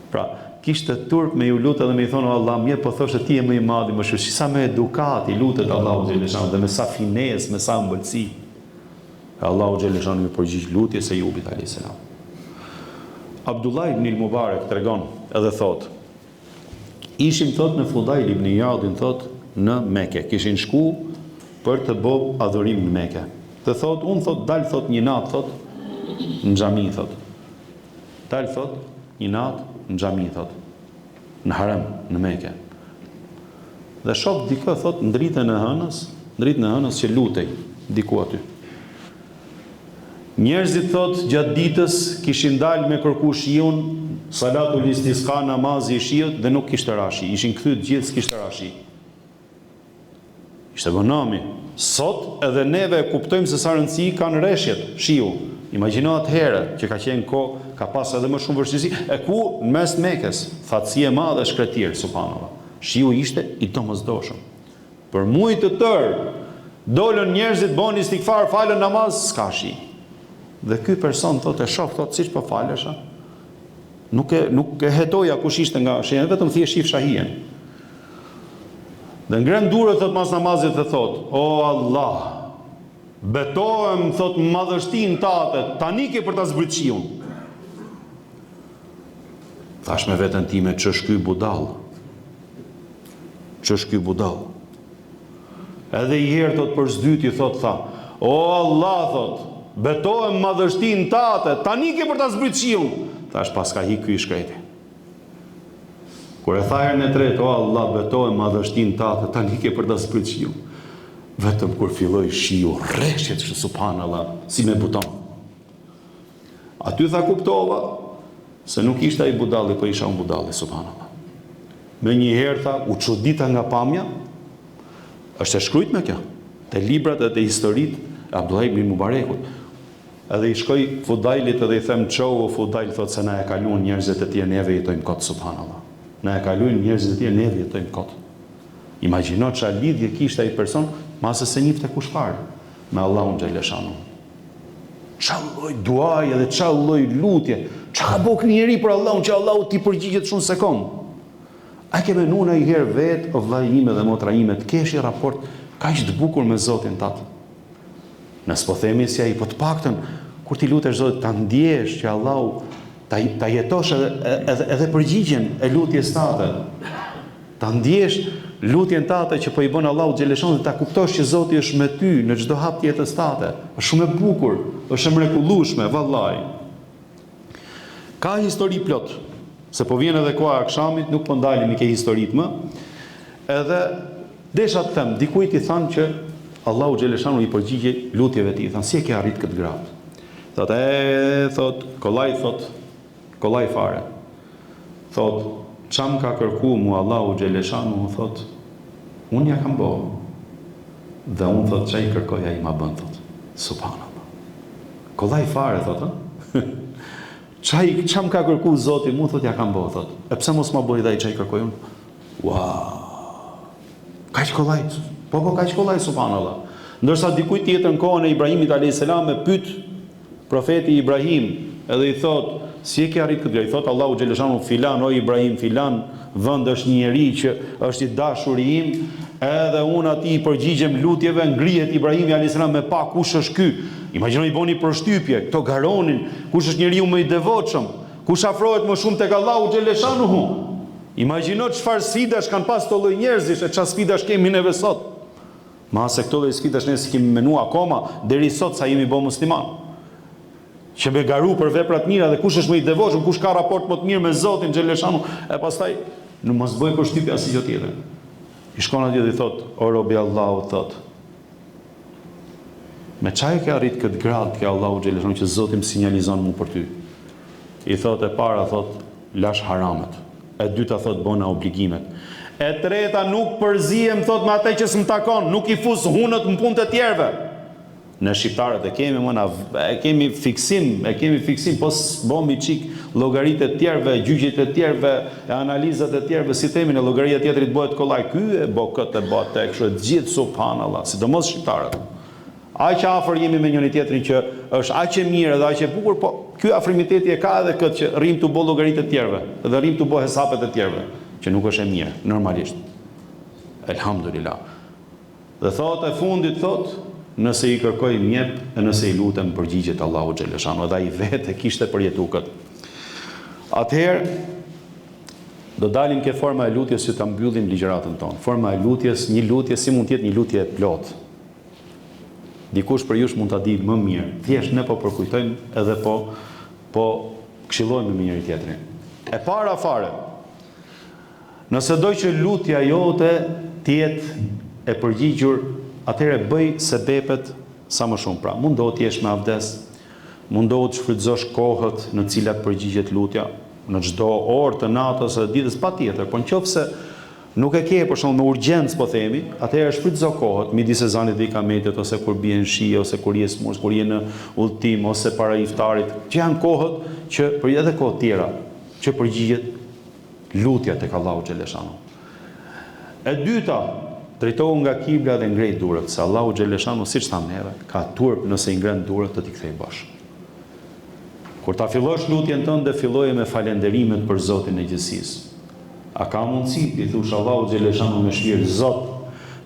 [SPEAKER 1] Pra, kishte turp me ju lutë dhe me i thonë Allah, mirë po thoshte ti je më i madh i mëshirues, sa me edukat i lutet Allahu xhaleshanu dhe me sa finesë, me sa ëmbëlsi. Allahu xhaleshanu i përgjigj lutjes së Ejubit alayhis salam. Abdullah ibn al-Mubarak tregon edhe thot, ishim, thot, në Fudail ibn Iyadin, thot, në Mekë, kishin shku për të bëu adhurim në Mekë. Dhe thot, unë, thot, dal, thot, një natë, thot, në xhami, thot. Dal, thot, një natë në xhami, thot, në harem, në Mekë. Dhe shoh dikë, thot, në dritën e hënës që lutej diku aty. Njerëzit, thot, gjatë ditës kishin dalë me kërku shiun, salatul istisqa, namazi i shiut, dhe nuk kishte rashi. Ishin kthyr gjithë, s'kishte rashi. Ishte vonami. Sot edhe neve kuptojmë se sa rëndësi kanë rreshjet, shiu. Imagjino atëherë që ka qenë kohë, ka pas edhe më shumë vështirësi, e ku në mes Mekës, fatësi e madhe shkretir, subhanallah. Shiu ishte i domosdoshëm. Për muaj të tërë, dolën njerëzit, bën istikfar, falën namaz, s'ka shi. Dhe ky person, thot, e shoh, thot, siç po falesha, Nuk e hetoja kush ishte nga shenjat, vetëm thjesht shif shahien. Dhe ngren durët thot mas namazit dhe thot: "O Allah, betohem thot madhështin tate, tani ke për ta zbrit shiun." Thash me veten time, ç'është ky budall? Ç'është ky budall? Edhe i herë thot për s'dyti thot tha: "O Allah thot, betohem madhështin tate, tani ke për ta zbrit shiun." Thash pas ka hik ky i shkreti. Kur e tha herën e tretë: "O Allah, betohem madhështin tate, tani ke për ta zbrit shiun." Vetëm kur filloi shiu, rreshjet subhanallah, si me buton. Aty tha kuptova se nuk ishte ai budalli, po isha unë budalli, subhanallah. Me një herë tha, u çudita nga pamja, është e shkruajtur me kjo, te librat e te historitë e Abdullah ibn Mubarekut. Edhe i shkoj Fudailit edhe i them: "Çau o Fudail, thot se na e kaluan njerëzit e tjerë, neve jetojmë kot, subhanallah. Na e kaluan njerëzit e tjerë, neve jetojmë kot." Imagjino çfarë lidhje kishte ai person, masë se njifte kush fare me Allahun xhaleshanu. Çfarë lloj duaje dhe çfarë lloj lutje, çka bëu ky njeri për Allahun që Allahu t'i përgjigjet shumë sekond. A ke menuar ai herë vet o vllai im dhe motra ime të kesh raport kaq të bukur me Zotin tat? Nëse po themi si ai, po të paktën kur ti lutesh Zotit ta ndjesh që Allahu ta jetosh edhe përgjigjen e lutjes tate. Ta ndjesh lutjen tate që po i bën Allahu xhaleshon dhe ta kuptosh që Zoti është me ty në çdo hap të jetës tate. Është shumë e bukur, është e mrekullueshme, vallai. Ka histori plot, se po vjen edhe koha e akşamit, nuk po ndalemi ke historitë më. Edhe desha të them, dikujt i thanë që Allahu xhaleshanu i përgjigje lutjeve të tij. Thanë: "Si e ke arrit këtë gradë?" Thot, kollaj fare. Thot: "Çam ka kërku mu Allahu xhaleshanu?" Thot: "Unë ja kam bëu." Dhe unë thot: "Çai kërkoj ai ma bën." Thot: Subhanallah. Kollaj fare thot, ë? Çam ka kërku Zoti mu? Thot: "Ja kam bëu." Thot: "E pse mos ma bëj dhe ai çai kërkoj unë?" Kaq kollaj. Po kaq kollaj, subhanallah. Ndërsa dikujt tjetër në kohën e Ibrahimit alayhis salam e pyet profeti Ibrahim, edhe i thot: "Si e ke arrit këtë gjë?" I thot Allahu xhaleshanu: "Filan o Ibrahim, filan vend është një njeri që është i dashuri im, edhe unë atij i përgjigjem lutjeve." Ngrihet Ibrahimi alayhis salam me pa kush është ky. Imagjinoni boni përshtypje, këto garonin, kush është njeriu më i devotshëm, kush afrohet më shumë tek Allahu xhaleshanu. Imagjino çfarë sfidash kanë pas këto lloj njerëzish, e çfarë sfidash kemi neve sot. Ma se këto lloj sfidash ne si kemi menuar akoma deri sot sa jemi bë musliman. Që me garu për veprat mira dhe kush është më i devotshëm, kush ka raport më të mirë me Zotin xhaleshanu, e pastaj nuk mos bëj përshtypje asgjë tjetër. I shkon atje dhe i thot: "O robi Allahu, thot, me çaj ke arrit këtë gradë ke Allahu xhaleshanu që Zoti më sinjalizon mua për ty?" I thot: "E para thot lash haramet. E dyta thot bona obligimet. E treta nuk përzihem thot me atë që s'm takon, nuk i fus hunët në punë të tjerëve." Në shqiptarët e kemi fiksim, po s'bombi çik llogaritë e tjerëve, gjyqjet e tjerëve, analizat e tjerëve, si themi në llogaria tjetrit bëhet kollaj, ky e bë këtë, e bë atë, kështu të gjithë subhanallahu, sidomos shqiptarët. Aq afër jemi me njëri tjetrin që është aq e mirë dhe aq e bukur, po ky afrimiteti e ka edhe këtë që rrim të bë llogaritë e tjerëve, dhe rrim të bë hesapet e tjerëve, që nuk është e mirë normalisht. Elhamdulillah. Dhe thot e fundit thot: "Nëse i kërkoj mjep, e nëse i lutem përgjigjet Allahu xhaleshanu." Dhe ai vetë kishte përjetuar këtë. Atëherë do dalim ke forma e lutjes që ta mbyllim ligjëratën tonë. Forma e lutjes, një lutje si mund të jetë një lutje e plotë. Dikush për jush mund ta di më mirë. Thjesht ne po përkujtojmë edhe po këshillojmë me njëri tjetrin. E para fare, nëse do që lutja jote të jetë e përgjigjur, atëherë bëj sebepet sa më shumë. Pra, mundohet të jesh me abdes, mundohet të shfrytëzosh kohët në cilat përgjigjet lutja, në çdo orë të natës së ditës patjetër, por nëse nuk e ke për shembull me urgjencë po themi, atëherë shfrytëzo kohët midis ezanit dhe ikametit, ose kur bien shi, ose kur je smurs, kur je në udhtim, ose para iftarit, që janë kohët që për edhe kohë tjera që përgjigjet lutja tek Allahu xhaleshanu. E dyta, drejtohu nga kibla dhe ngrej durët, se Allahu xhaleshanu siç thamë neve, ka turp nëse i ngren durët të t'i kthej bash. Kur ta fillosh lutjen tënde, filloje me falenderimet për Zotin e gjithësisë. A ka mundësi, i thush Allahu xhaleshanu me shpirt, Zot,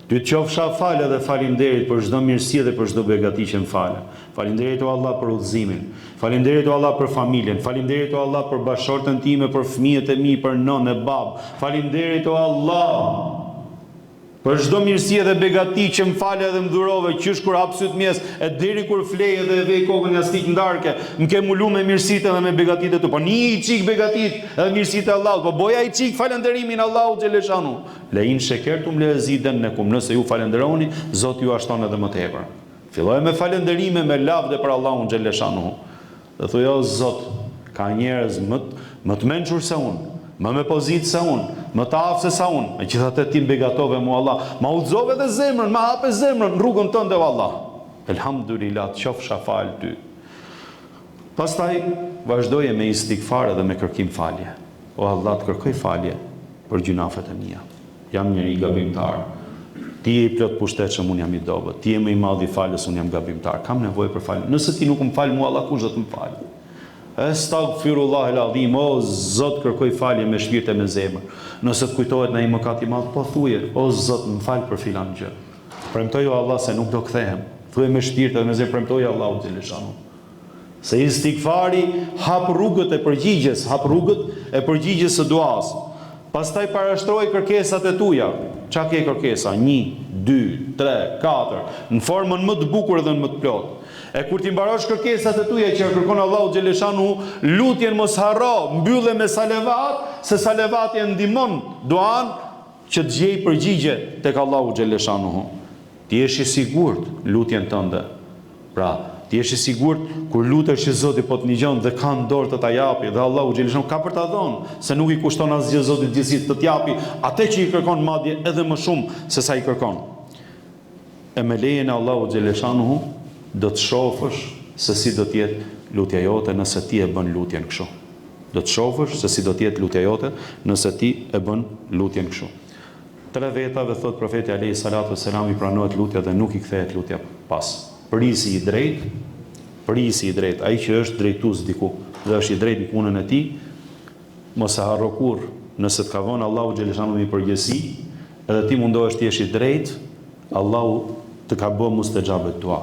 [SPEAKER 1] ty të qofsha falë dhe faleminderit për çdo mirësi dhe për çdo begati që më falë. Faleminderit o Allah për udhëzimin. Faleminderit o Allah për familjen. Faleminderit o Allah për bashortën time, për fëmijët e mi, për nënë e babë. Faleminderit o Allah për çdo mirësi dhe begati që më falë dhe më dhurove, qysh kur hap syt mjes, e deri kur fleje dhe vej kokën nga stik ndarke, më ke mulu me mirësitë dhe me begatitë e tu. Po një i çik begatitë dhe mirësitë e Allahut, po boja i çik falënderimin Allahut xhaleshanu. Le in shekertum le ziden nekum. Nëse ju falenderoni, Zoti ju ashton edhe më tepër. Filloj me falënderime, me lavdë për Allahun xhaleshanu. Dhe thuaj o Zot, ka njerëz më të mençur se unë, më me pozitë se unë, më të aftë se sa unë, me gjithatë ti begatove mu Allah, ma udhëzove dhe zemrën, ma hape zemrën në rrugën tënde o Allah. Elhamdulillah, të qofsha falë ty. Pastaj vazhdoje me istikfar dhe me kërkim falje. O Allah, të kërkoj falje për gjunafet e mia. Jam njëri gabimtar. Ti je i plot pushtetshëm, unë jam i dobët. Ti je më i madh i falës, unë jam gabimtar. Kam nevojë për falje. Nëse ti nuk më fal mua, Allah kush do të më falë? Astaghfirullah el-azim, o Zot, kërkoj falje me shpirt e me zemër. Nëse të kujtohet në një mëkat i madh, po thuje, o Zot, më fal për filan gjë. Premtoj o Allah se nuk do kthehem. Thuaj me shpirt e me zemër, premtoj Allahu xhaleshanu. Se istikfari hap rrugët e përgjigjes, hap rrugët e përgjigjes së duas. Pastaj parashtroj kërkesat e tuaja. Çka ke kërkesa? 1, 2, 3, 4, në formën më të bukur dhe më të plotë. E kur ti mbarosh kërkesat e tuaja që kërkon Allahu xhaleshanu, lutjen mos harro, mbylle me salavat, se salavati e ndihmon duan që të gjej përgjigje tek Allahu xhaleshanu. Ti je i sigurt lutjen tënde. Pra, ti je i sigurt kur lutesh që Zoti po të ndihjon dhe ka në dorë të ta japi dhe Allahu xhaleshanu ka për ta dhënë, se nuk i kushton asgjë Zotit gjithësisë të t'japi atë që i kërkon, madje edhe më shumë se sa i kërkon. E me lejen e Allahu xhaleshanu do të shofësh se si do të jetë lutja jote nëse ti e bën lutjen kështu. Do të shofësh se si do të jetë lutja jote nëse ti e bën lutjen kështu. 3 vetave thot profeti alayhi salatu wassalam i pranohet lutja dhe nuk i kthehet lutja pas. Prisi i drejt, ai që është drejtues diku dhe është i drejtë në punën e tij, mos e harro kurrë, nëse të ka vënë Allahu xhaleshanu me përgjegjësi, edhe ti mundohesh të jesh i drejtë, Allahu të ka bë mustajabet dua.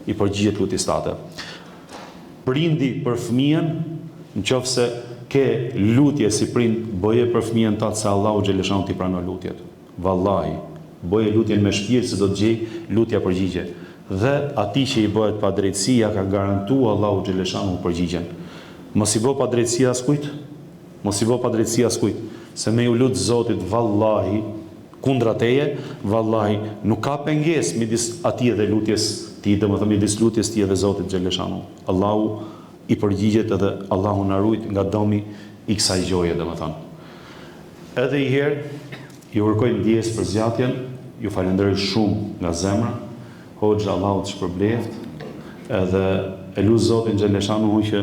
[SPEAKER 1] I përgjigjet lutjes tate. Prindi për fëmijën, nëse ke lutje si prind, boje për fëmijën tatë se Allahu xhaleshanu t'i pranon lutjet. Vallahi, boje lutjen me shpirt se do të gjej lutja përgjigje. Dhe atij që i bëhet pa drejtësi ja ka garantuar Allahu xhaleshanu përgjigjen. Mos i bë pa drejtësi askujt, se me ju lut Zotit vallahi kundra teje, vallahi nuk ka pengesë midis atij dhe lutjes ti, domethënë midis lutjes ti dhe Zotit xhaleshanu. Allahu i përgjigjet edhe Allahu na ruaj nga dëmi i kësaj gjoje, domethënë. Edhe një herë ju urkoj ndjes për zgjatjen, ju falenderoj shumë nga zemra. Hoxha Allahu të shpërbleft, edhe e lut Zotin xhaleshanu që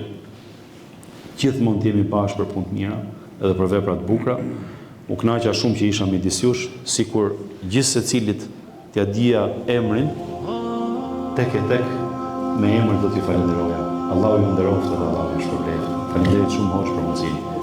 [SPEAKER 1] gjithmonë të jemi bashkë për punë të mira, edhe për vepra të bukura. U kënaqa shumë që isha midis jush, sikur gjithë secilit t'ia dija emrin, tek me emër do t'i falenderoja. Allahu ju nderoftë dhe Allahu ju shpërblet. Faleminderit shumë hoxh për mundësinë.